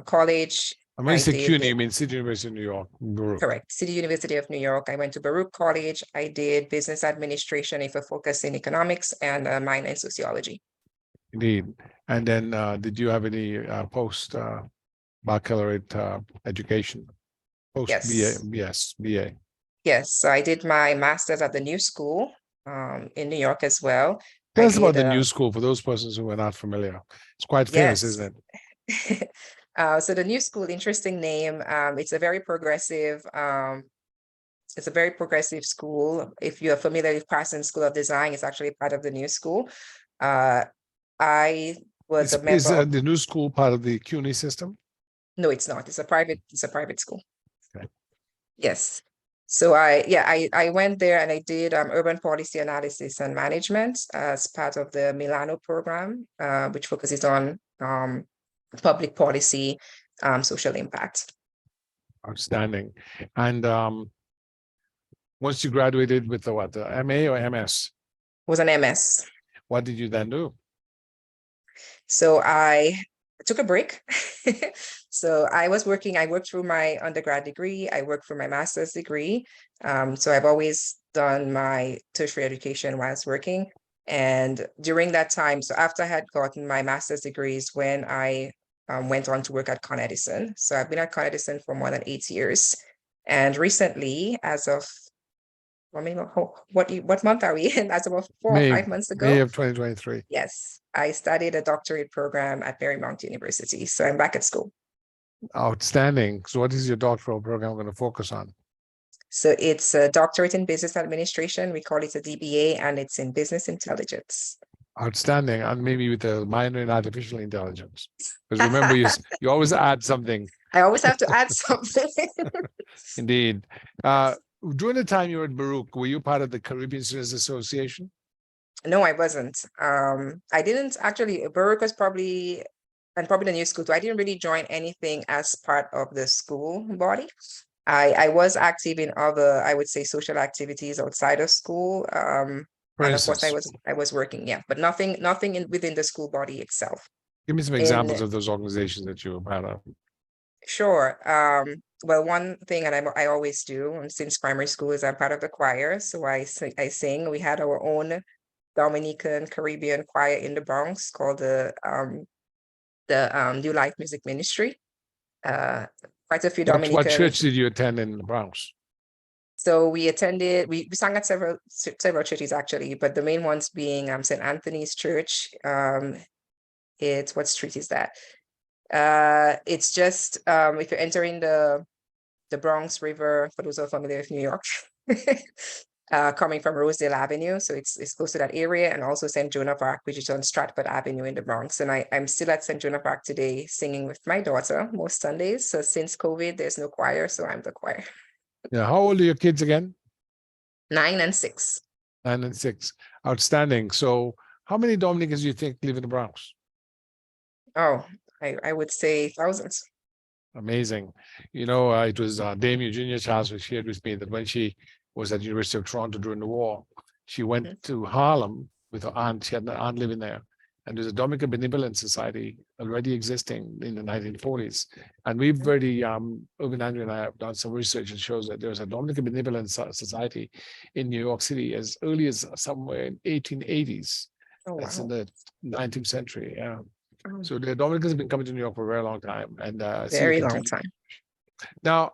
College. And when you say CUNY, you mean City University of New York? Baruch. Correct. City University of New York. I went to Baruch College. I did business administration with a focus in economics and a minor in sociology. Indeed. And then did you have any post baccalaureate education? Post Yes. BA. Yes. So I did my master's at the New School in New York as well. Tell us about the New School for those persons who are not familiar. It's quite famous, isn't it? So the New School, interesting name. It's a very progressive. It's a very progressive school. If you're familiar with Parsons School of Design, it's actually part of the New School. I was a member. Is the New School part of the CUNY system? No, it's not. It's a private school. Okay. Yes. So I went there and I did urban policy analysis and management as part of the Milano program, which focuses on public policy, social impact. Outstanding. And once you graduated with the MA or MS? It was an MS. What did you then do? So I took a break. So I worked through my undergrad degree. I worked for my master's degree. So I've always done my tertiary education whilst working. And during that time, so after I had gotten my master's degrees, when I went on to work at Con Edison. So I've been at Con Edison for more than 8 years. And recently, as of, what month are we in? As of 4 or 5 months ago. May of 2023. Yes, I studied a doctorate program at Marymount University. So I'm back at school. Outstanding. So what is your doctoral program going to focus on? So it's a doctorate in business administration. We call it a DBA, and it's in business intelligence. Outstanding. And maybe with a minor in artificial intelligence. Because remember, you always add something. I always have to add something. Indeed. During the time you were at Baruch, were you part of the Caribbean Students Association? No, I wasn't. I didn't actually, Baruch was probably, and probably the new school too. I didn't really join anything as part of the school body. I was active in other, I would say, social activities outside of school. For And of course instance, I was working, yeah, but nothing within the school body itself. give me some examples In of those organizations that you were part of. Sure. Well, one thing, and I always do, and since primary school, is I'm part of the choir. So I sing. We had our own Dominican Caribbean choir in the Bronx called the New Life Music Ministry. Quite a few What church Dominicans. did you attend in the Bronx? So we attended, we sang at several churches actually, but the main ones being St. Anthony's Church. It's what street is that? It's just if you're entering the Bronx River, for those who are familiar with New York, coming from Rosedale Avenue. So it's close to that area, and also St. Joan of Arc, which is on Stratford Avenue in the Bronx. And I'm still at St. Joan of Arc today singing with my daughter most Sundays. So since COVID, there's no choir, so I'm the choir. Yeah. How old are your kids again? 9 and 6. 9 and 6. Outstanding. So how many Dominicans do you think live in the Bronx? Oh, I would say thousands. Amazing. You know, it was Dame Eugenia Charles who shared with me that when she was at the University of Toronto during the war, she went to Harlem with her aunt. She had an aunt living there. And there's a Dominican Benevolent Society already existing in the 1940s. And we've already, Urban Andrew and I have done some research that shows that there's a Dominican Benevolent Society in New York City as early as somewhere in 1880s. Oh, That's in wow. the 19th century. Yeah. Oh, So the Dominicans have been coming to New York for a very long time, and I see you very long continue. time. Now,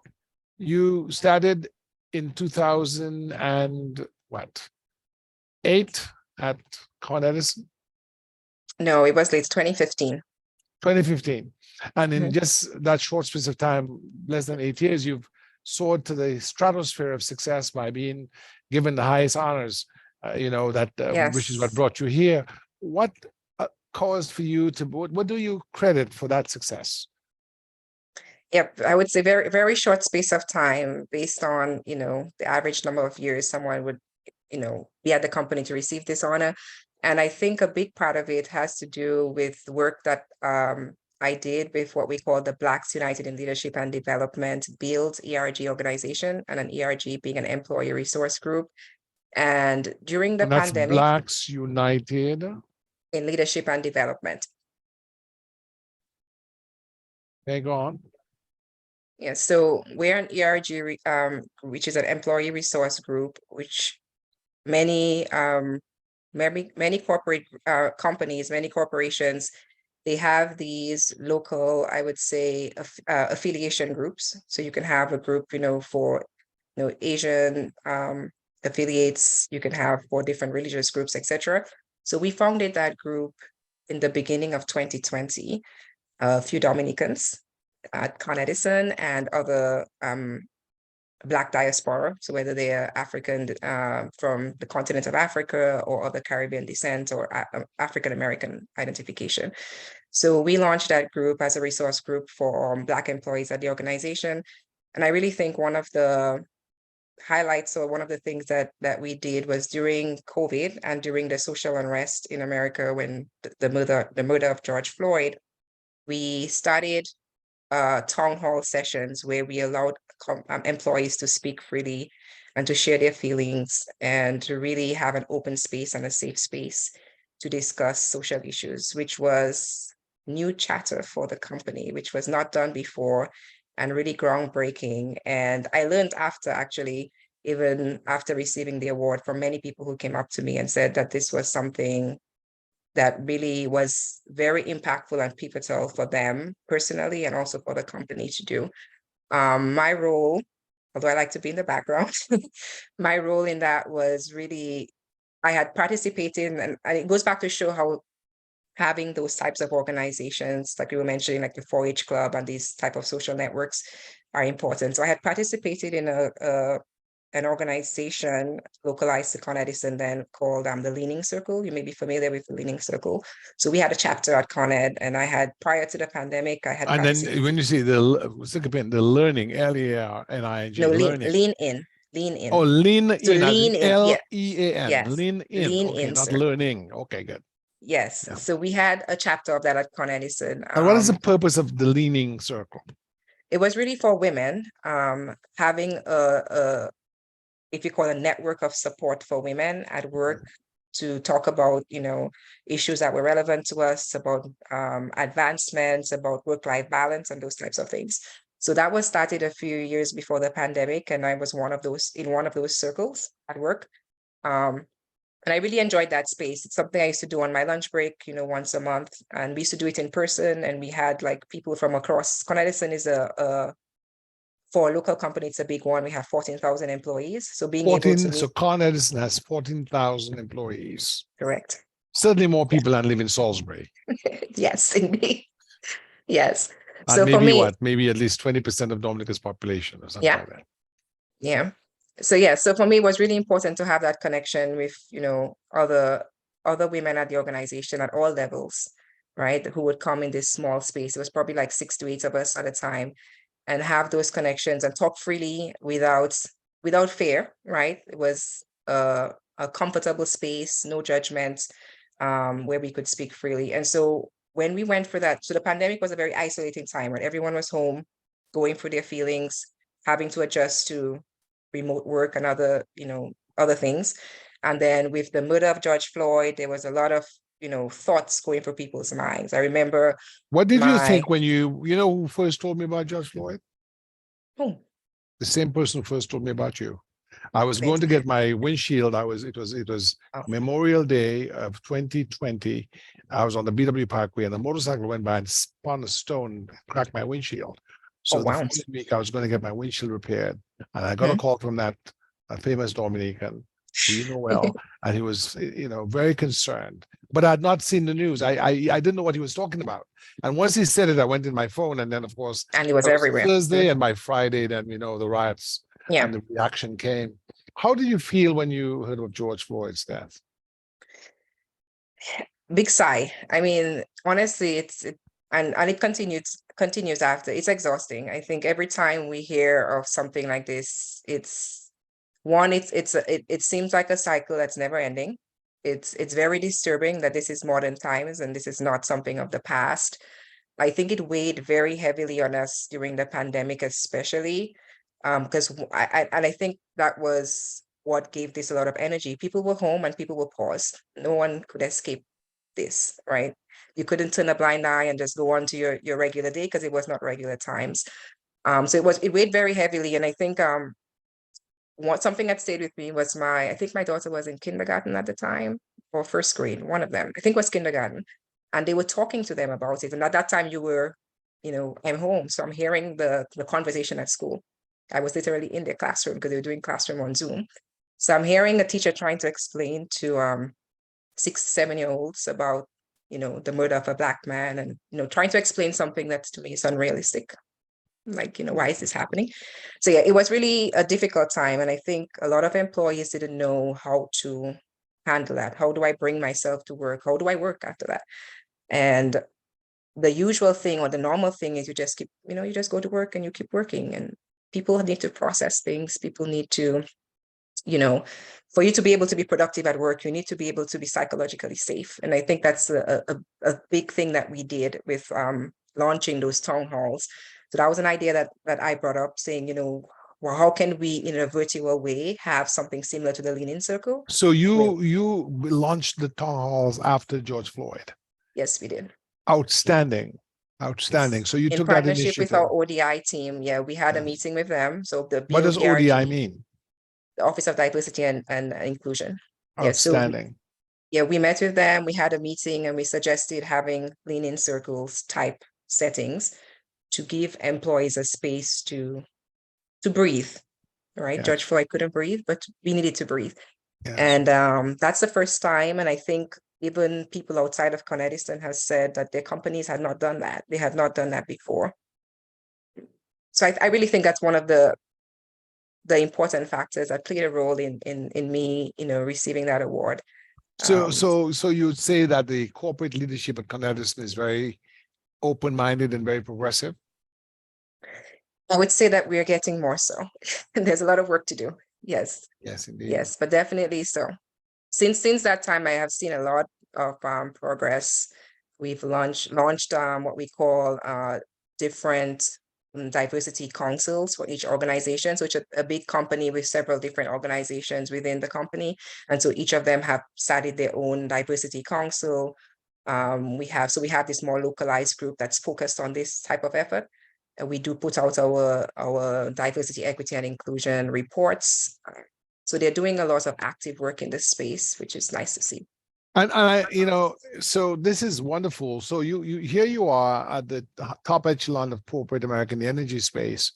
you started in 2000 and what? 8 at Con Edison, No, it was late 2015. 2015, and in Mhm. just that short space of time, less than 8 years, you've soared to the stratosphere of success by being given the highest honors. You know that, which is what Yes. brought you here. What caused for you to? What do you credit for that success? Yep, I would say very, very short space of time based on, the average number of years someone would, be at the company to receive this honor. And I think a big part of it has to do with work that I did with what we call the Blacks United in Leadership and Development Build ERG organization, and an ERG being an employee resource group. And during the And that's pandemic, Blacks United. in leadership and development. Okay, go on. Yeah, so we're an ERG, which is an employee resource group, which many corporate companies, many corporations, they have these local, I would say, affiliation groups. So you can have a group, for Asian affiliates, you can have for different religious groups, etc. So we founded that group in the beginning of 2020, a few Dominicans at Con Edison and other Black diaspora. So whether they are African from the continent of Africa or other Caribbean descent or African American identification. So we launched that group as a resource group for Black employees at the organization. And I really think one of the highlights, or one of the things that we did, was during COVID and during the social unrest in America when the murder of George Floyd, we started town hall sessions where we allowed employees to speak freely and to share their feelings and to really have an open space and a safe space to discuss social issues, which was new chapter for the company, which was not done before and really groundbreaking. And I learned even after receiving the award, from many people who came up to me and said that this was something that really was very impactful and pivotal for them personally and also for the company to do. My role, although I like to be in the background, my role in that was really, I had participated in, and it goes back to show how having those types of organizations, like you were mentioning, like the 4-H Club and these type of social networks are important. So I had participated in an organization localized to Con Edison then called the Leaning Circle. You may be familiar with the Leaning Circle. So we had a chapter at Con Ed, and I had, prior to the pandemic, I had And then participated. when you see the learning, LEARNING, No, learning, lean in. lean in. Oh, lean So in, as in lean in, yeah, Lean. yes, Lean in. lean Okay, in not circle. learning. Okay, good. Yes. Yeah. So we had a chapter of that at Con Edison. And what is the purpose of the leaning circle? It was really for women, having a, if you call a network of support for women at work to talk about, issues that were relevant to us, about advancements, about work-life balance and those types of things. So that was started a few years before the pandemic, and I was in one of those circles at work. And I really enjoyed that space. It's something I used to do on my lunch break, once a month. And we used to do it in person. And we had like people from across. Con Edison is for a local company, it's a big one. We have 14,000 employees. So being able to So Con Edison has 14,000 employees. correct. Certainly more people than live in Salisbury. Yes, indeed. Yes. And So for maybe me, maybe at least 20% of Dominica's population or something yeah, like that. yeah. So for me, it was really important to have that connection with, other women at the organization at all levels, right? Who would come in this small space. It was probably like 6 to 8 of us at a time, and have those connections and talk freely without fear, right? It was a comfortable space, no judgment, where we could speak freely. And so when we went for that, so the pandemic was a very isolating time, right? Everyone was home, going through their feelings, having to adjust to remote work and other things. And then with the murder of George Floyd, there was a lot of, thoughts going through people's minds. I remember What did you think when you know who first told me about George Floyd? Oh, The same person who first told me about you. I was Thanks. going to get my windshield. It was Oh. Memorial Day of 2020. I was on the BW Parkway and the motorcycle went by and spun a stone and cracked my windshield. So Oh, the wow. following week I was going to get my windshield repaired. And I got a call from that famous Dominican who you know well, and he was, very concerned. But I had not seen the news. I didn't know what he was talking about. And once he said it, I went in my phone, and then of course, And it was that everywhere. Thursday, and by Friday, then the riots and the reaction came. How did you feel when you heard of George Floyd's death? Big sigh. I mean, honestly, and it continues after. It's exhausting. I think every time we hear of something like this, it seems like a cycle that's never ending. It's very disturbing that this is modern times and this is not something of the past. I think it weighed very heavily on us during the pandemic, especially because I think that was what gave this a lot of energy. People were home and people were paused. No one could escape this, right? You couldn't turn a blind eye and just go on to your regular day because it was not regular times. So it weighed very heavily. And I think something that stayed with me was I think my daughter was in kindergarten at the time, or first grade, one of them, I think was kindergarten. And they were talking to them about it. And at that time I'm home. So I'm hearing the conversation at school. I was literally in their classroom because they were doing classroom on Zoom. So I'm hearing a teacher trying to explain to 6, 7-year-olds about, the murder of a Black man and, trying to explain something that to me is unrealistic. Like, why is this happening? So yeah, it was really a difficult time. And I think a lot of employees didn't know how to handle that. How do I bring myself to work? How do I work after that? And the usual thing or the normal thing is you just keep, you just go to work and you keep working, and people need to process things. People need to, for you to be able to be productive at work, you need to be able to be psychologically safe. And I think that's a big thing that we did with launching those town halls. So that was an idea that I brought up, saying, well, how can we, in a virtual way, have something similar to the Lean-In Circle? So you launched the town halls after George Floyd. Yes, we did. Outstanding. So you in took that partnership with initiative. our ODI team. Yeah, we had a meeting with them. So the What does BODRG, ODI mean? the Office of Diversity and Inclusion. Outstanding. We met with them. We had a meeting and we suggested having Lean-In Circles type settings to give employees a space to breathe. Right, Yes. George Floyd couldn't breathe, but we needed to breathe. Yes. And that's the first time. And I think even people outside of Con Edison has said that their companies had not done that. They had not done that before. So I really think that's one of the important factors that played a role in me, receiving that award. So you'd say that the corporate leadership at Con Edison is very open-minded and very progressive? I would say that we're getting more so. There's a lot of work to do. Yes, Yes, indeed. yes, but definitely so. Since that time, I have seen a lot of progress. We've launched what we call different diversity councils for each organization. So it's a big company with several different organizations within the company. And so each of them have started their own diversity council. We have this more localized group that's focused on this type of effort. And we do put out our diversity, equity, and inclusion reports. So they're doing a lot of active work in this space, which is nice to see. And I, so this is wonderful. So you here you are at the top echelon of corporate America in the energy space,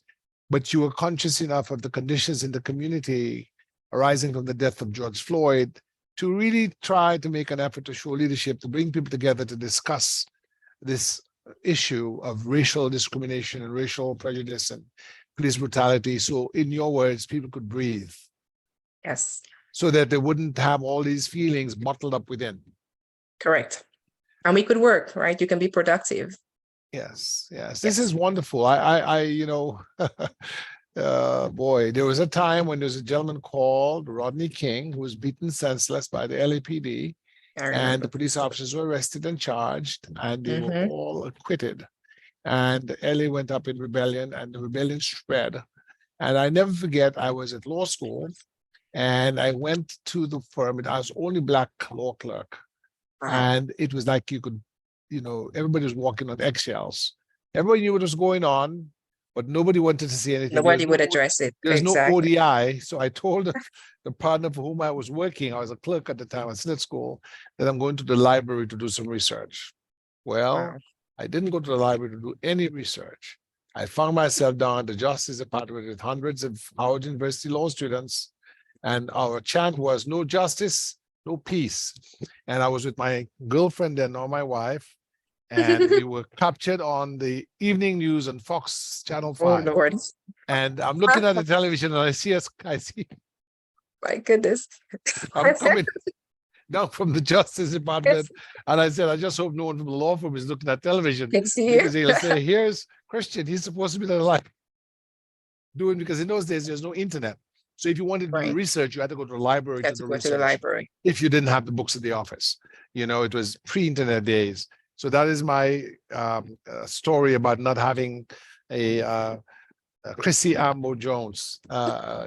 but you were conscious enough of the conditions in the community arising from the death of George Floyd to really try to make an effort to show leadership, to bring people together to discuss this issue of racial discrimination and racial prejudice and police brutality. So in your words, people could breathe. Yes. So that they wouldn't have all these feelings bottled up within. Correct. And we could work, right? You can be productive. Yes, yes. This is wonderful. Boy, there was a time when there was a gentleman called Rodney King who was beaten senseless by the LAPD, and the police officers were arrested and charged, and they were all acquitted. And LA went up in rebellion, and the rebellion spread. And I never forget, I was at law school, and I went to the firm, and I was only Black law clerk. And it was like you could, everybody was walking on eggshells. Everybody knew what was going on, but nobody wanted to see anything. Nobody would address it. There's no ODI. So I told the partner for whom I was working, I was a clerk at the time at Smith School, that I'm going to the library to do some research. Well, I didn't go to the library to do any research. I found myself down at the Justice Department with hundreds of Howard University law students. And our chant was no justice, no peace. And I was with my girlfriend then, or my wife, and we were captured on the evening news on Fox Channel 5. Oh, Lord. And I'm looking at the television and I see my goodness. I'm coming down from the Justice Department. And I said, I just hope no one from the law firm is looking at television. Because he'll say, here's Christian, he's supposed to be the life doing, because in those days, there's no internet. So if you wanted to do research, you had to go to the library to do research. If you didn't have the books at the office, it was pre-internet days. So that is my story about not having a Ambo-Jones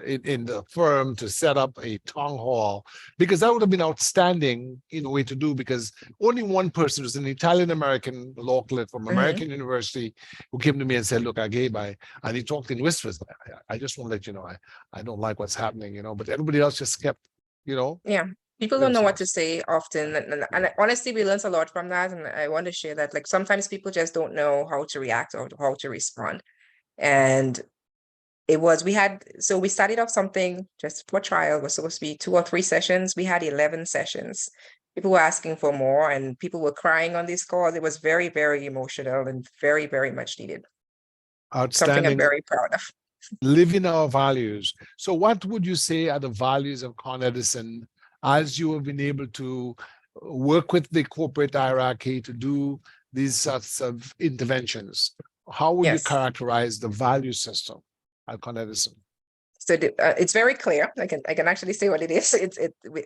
in the firm to set up a town hall, because that would have been outstanding way to do, because only one person was an Italian-American law clerk from American University who came to me and said, look, I gave by, and he talked in whispers. I just want to let you know, I don't like what's happening, but everybody else just kept, Yeah. People don't know what to say often. And honestly, we learned a lot from that. And I want to share that, like, sometimes people just don't know how to react or how to respond. And we started off something just for trial. It was supposed to be 2 or 3 sessions. We had 11 sessions. People were asking for more, and people were crying on these calls. It was very, very emotional and very, very much needed. Outstanding. Something I'm very proud of. Living our values. So what would you say are the values of Con Edison as you have been able to work with the corporate hierarchy to do these sorts of interventions? How would you characterize the value system at Con Edison? So it's very clear. I can actually say what it is.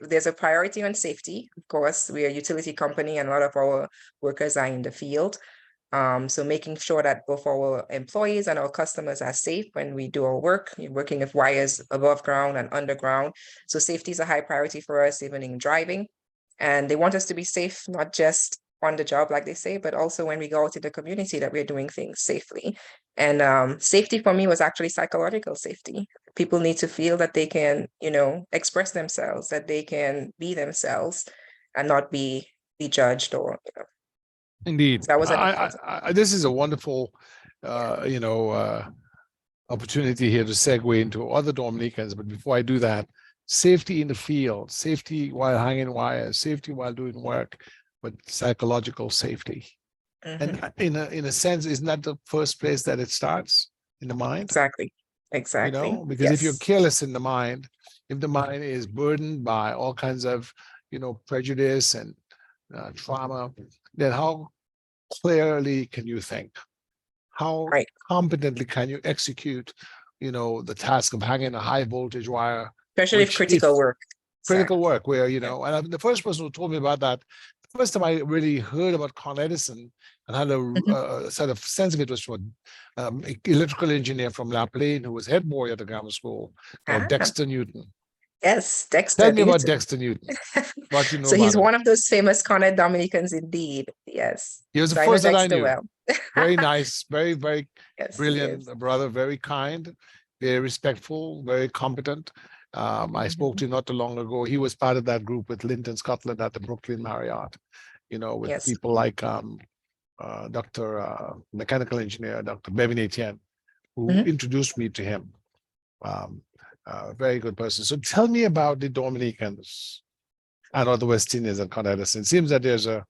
There's a priority on safety. Of course, we are a utility company, and a lot of our workers are in the field. So making sure that both our employees and our customers are safe when we do our work. We're working with wires above ground and underground. So safety is a high priority for us, even in driving. And they want us to be safe, not just on the job, like they say, but also when we go out in the community, that we're doing things safely. And safety for me was actually psychological safety. People need to feel that they can, express themselves, that they can be themselves and not be judged or, Indeed. So that was this is a wonderful, opportunity here to segue into other Dominicans. But before I do that, safety in the field, safety while hanging wires, safety while doing work, but psychological safety. And in a sense, isn't that the first place that it starts, in the mind? Exactly. Because if you're careless in the mind, if the mind is burdened by all kinds of, prejudice and trauma, then how clearly can you think? How competently can you execute, the task of hanging a high voltage wire especially if critical work. Critical work where, you know, and the first person who told me about that, the first time I really heard about Con Edison and had a sort of sense of it was from an electrical engineer from La Plaine who was head boy at the grammar school called Dexter Newton. Yes, Dexter. Tell me about Dexter Newton. What you know So about he's him. one of those famous Con Ed Dominicans indeed. Yes. He was the So I know first that I Dexter knew. well. Very nice, very, very Yes, brilliant yes. brother, very kind, very respectful, very competent. I spoke to him not too long ago. He was part of that group with Linton Scotland at the Brooklyn Marriott, you know, with Yes. people like Dr. Mechanical Engineer, Dr. Bevin Etienne, who introduced me to him. Very good person. So tell me about the Dominicans and other West Indians at Con Edison. It seems that there's a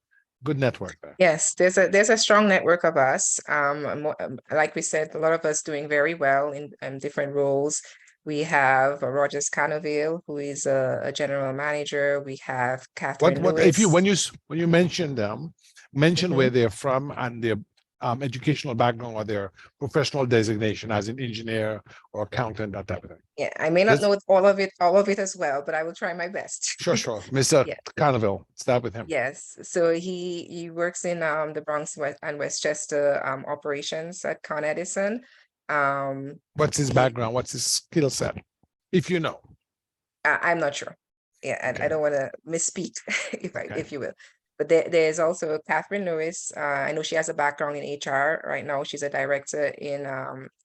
good network there. Yes, there's a strong network of us. Like we said, a lot of us doing very well in different roles. We have Rogers Canaville, who is a general manager. We have Catherine What Lewis. if you when you mention them, mention where they're from and their educational background or their professional designation as an engineer or accountant, that type of thing. Yeah, I may not know all of it as well, but I will try my best. Sure. Mr. Yeah. Carneville, start with him. Yes, so he works in the Bronx and Westchester operations at Con Edison. What's his background? What's his skill set? If you know. I'm not sure. Yeah, and I don't want to misspeak if you will. But there's also Catherine Lewis. I know she has a background in HR. Right now, she's a director in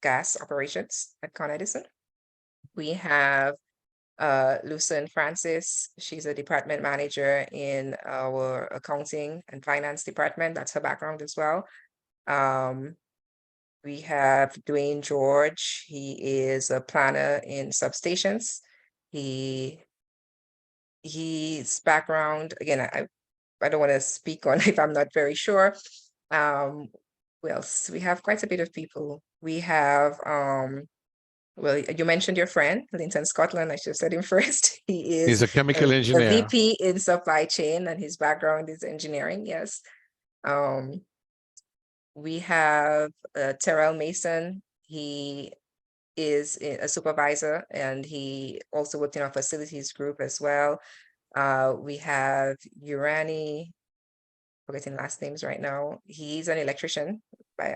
gas operations at Con Edison. We have Lucerne Francis. She's a department manager in our accounting and finance department. That's her background as well. We have Dwayne George. He is a planner in substations. His background, again, I don't want to speak on if I'm not very sure. Who else? We have quite a bit of people. We have well, you mentioned your friend, Linton Scotland. I should have said him first. He's a chemical a engineer. VP in supply chain, and his background is engineering. Yes. We have Terrell Mason. He is a supervisor, and he also worked in our facilities group as well. We have Urani, forgetting last names right now. He's an electrician by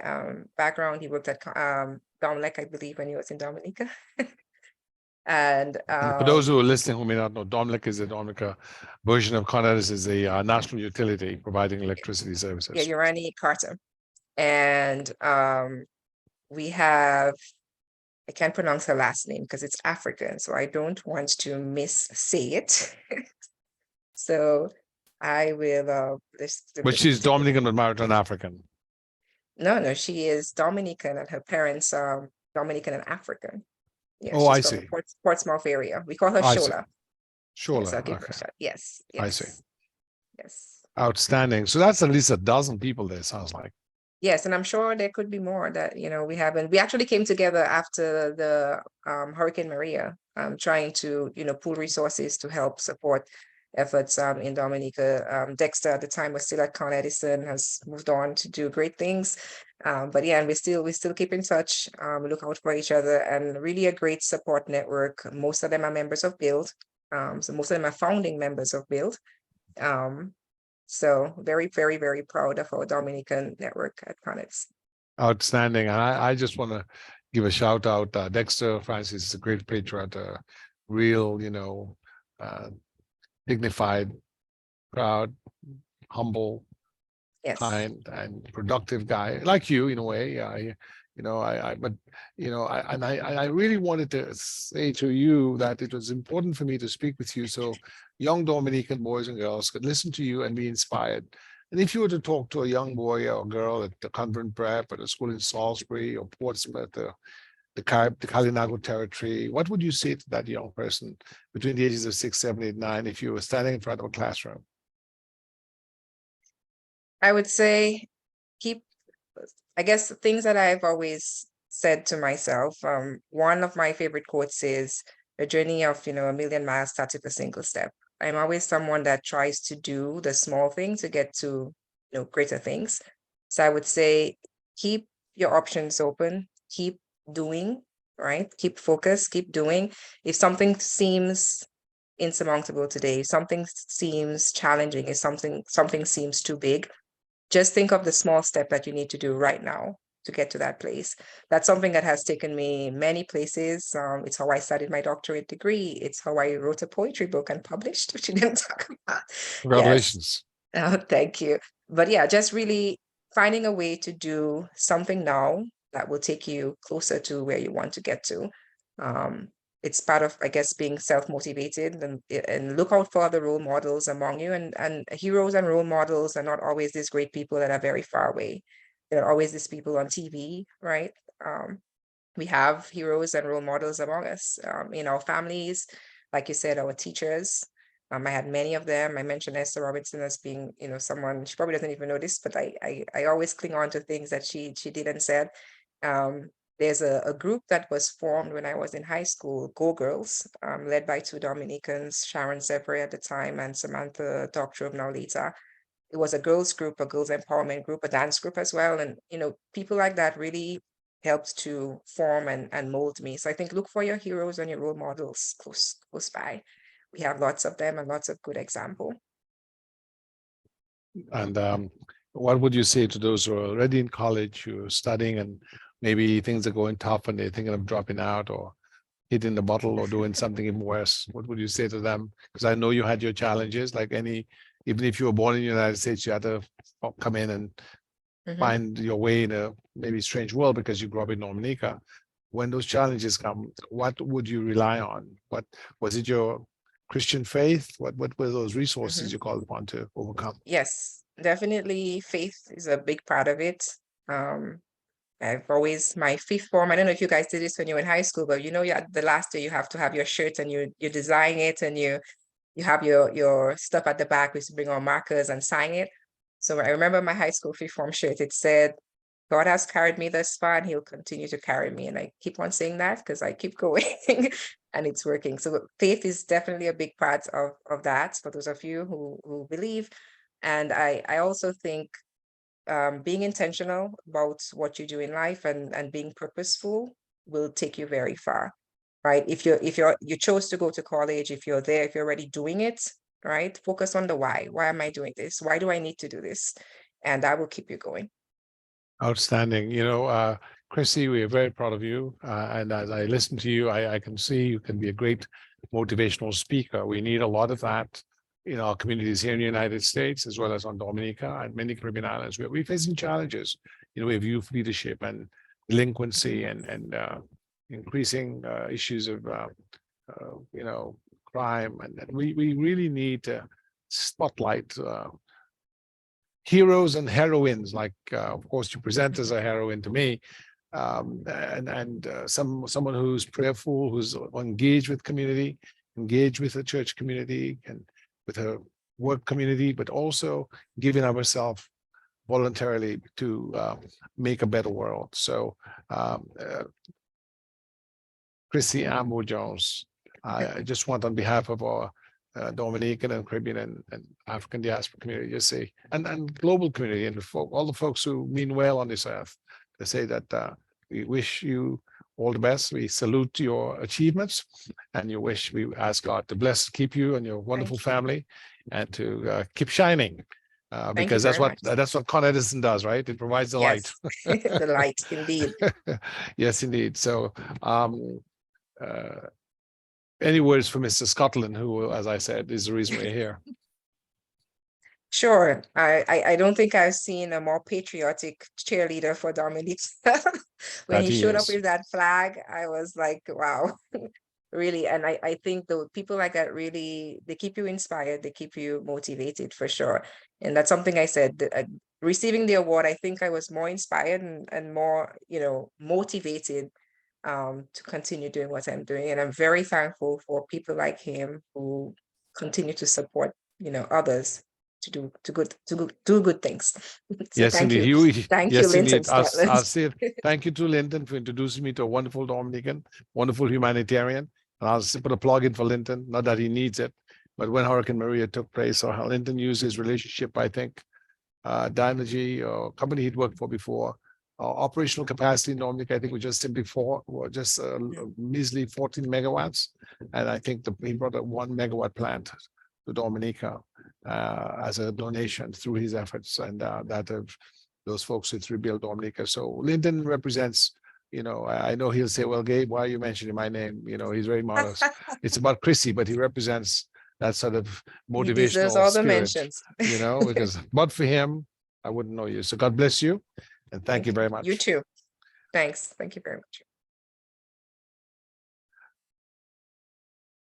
background. He worked at Dominic, I believe, when he was in Dominica. And for those who are listening who may not know, Dominic is a Dominica version of Con Edison, is a national utility providing electricity services. Yeah, Urani Carter. And we have, I can't pronounce her last name because it's African, so I don't want to say it. So I will. But she's Dominican but married to an African. No, she is Dominican, and her parents are Dominican and African. Yeah, oh, I she's see. From Portsmouth area. We call her Shola. Shola. Yes, I'll give her Okay. a shot. Yes. I see. Yes. Outstanding. So that's at least a dozen people there, sounds like. Yes, and I'm sure there could be more that, we haven't. We actually came together after the Hurricane Maria, trying to, pool resources to help support efforts in Dominica. Dexter at the time was still at Con Edison, has moved on to do great things. But yeah, and we still keep in touch. We look out for each other, and really a great support network. Most of them are members of Build. So most of them are founding members of Build. So very, very, very proud of our Dominican network at Con Edison. Outstanding. And I just want to give a shout out. Dexter Francis is a great patriot, a real, dignified, proud, humble, Yes. kind, and productive guy, like you in a way. I really wanted to say to you that it was important for me to speak with you so young Dominican boys and girls could listen to you and be inspired. And if you were to talk to a young boy or girl at the Convent Prep, at a school in Salisbury or Portsmouth, the Kalinago territory, what would you say to that young person between the ages of 6, 7, 8, 9, if you were standing in front of a classroom? I would say I guess the things that I've always said to myself, one of my favorite quotes is, the journey of, a million miles starts with a single step. I'm always someone that tries to do the small things to get to, greater things. So I would say, keep your options open, keep doing, right? Keep focused, keep doing. If something seems insurmountable today, if something seems challenging, if something seems too big, just think of the small step that you need to do right now to get to that place. That's something that has taken me many places. It's how I studied my doctorate degree. It's how I wrote a poetry book and published, which you didn't talk about. Yes. Congratulations. Oh, thank you. But yeah, just really finding a way to do something now that will take you closer to where you want to get to. Um, it's part of, I guess, being self-motivated, and look out for other role models among you. And heroes and role models are not always these great people that are very far away. There are always these people on TV, right? We have heroes and role models among us, in our families, like you said, our teachers. I had many of them. I mentioned Esther Robinson as being, someone, she probably doesn't even know this, but I always cling on to things that she did and said. There's a group that was formed when I was in high school, Go Girls, led by two Dominicans, Sharon Zephyr at the time and Samantha Doctrove now later. It was a girls group, a girls empowerment group, a dance group as well. And, people like that really helped to form and mold me. So I think look for your heroes and your role models close by. We have lots of them and lots of good example. And what would you say to those who are already in college, who are studying, and maybe things are going tough and they're thinking of dropping out or hitting the bottle or doing something even worse? What would you say to them? Because I know you had your challenges, like even if you were born in the United States, you had to come in and find your way in a maybe strange world because you grew up in Dominica. When those challenges come, what would you rely on? What was it, your Christian faith? What were those resources you called upon to overcome? Yes, definitely faith is a big part of it. I've always, my fifth form, I don't know if you guys did this when you were in high school, but the last day you have to have your shirt and you design it, and you have your stuff at the back. We used to bring our markers and sign it. So I remember my high school fifth form shirt, it said, God has carried me thus far and he'll continue to carry me. And I keep on saying that because I keep going and it's working. So faith is definitely a big part of that for those of you who believe. And I also think being intentional about what you do in life and being purposeful will take you very far, right? If you chose to go to college, if you're there, if you're already doing it, right? Focus on the why. Why am I doing this? Why do I need to do this? And that will keep you going. Outstanding. Chrissy, we are very proud of you. And as I listen to you, I can see you can be a great motivational speaker. We need a lot of that in our communities here in the United States, as well as on Dominica and many Caribbean islands. We're facing challenges. We have youth leadership and delinquency and increasing issues of, crime. And we really need to spotlight heroes and heroines, like of course you present as a heroine to me, and someone who's prayerful, who's engaged with community, engaged with the church community and with her work community, but also giving of herself voluntarily to make a better world. So Chrissy Ambo-Jones, I just want on behalf of our Dominican and Caribbean and African diaspora community, just say, and global community and all the folks who mean well on this earth, to say that we wish you all the best. We salute your achievements, and we ask God to bless, keep you and your wonderful family, and to keep shining, because that's what Con Edison does, right? It provides the light. The light, indeed. Yes, indeed. So, any words for Mr. Scotland, who, as I said, is the reason we're here? Sure. I don't think I've seen a more patriotic cheerleader for Dominique. When he showed up with that flag, I was like, wow, really. And I think the people like that really, they keep you inspired, they keep you motivated for sure. And that's something I said, receiving the award, I think I was more inspired and more, motivated to continue doing what I'm doing. And I'm very thankful for people like him who continue to support, others to do good things. So yes, thank indeed. you. Thank you, Yes, Linton indeed. I'll Scotland. say thank you to Linton for introducing me to a wonderful Dominican, wonderful humanitarian. And I'll put a plug in for Linton, not that he needs it, but when Hurricane Maria took place, or how Linton used his relationship, I think, Dynegy, or company he'd worked for before, operational capacity in Dominica, I think we just simply just a measly 14 megawatts. And I think he brought a 1 megawatt plant to Dominica as a donation through his efforts, and that of those folks who rebuilt Dominica. So Lyndon represents, I know he'll say, well, Gabe, why are you mentioning my name? He's very modest. It's about Chrissy, but he represents that sort of He deserves motivational all the spirit, mentions. because but for him, I wouldn't know you. So God bless you. And thank you very much. You too. Thanks. Thank you very much.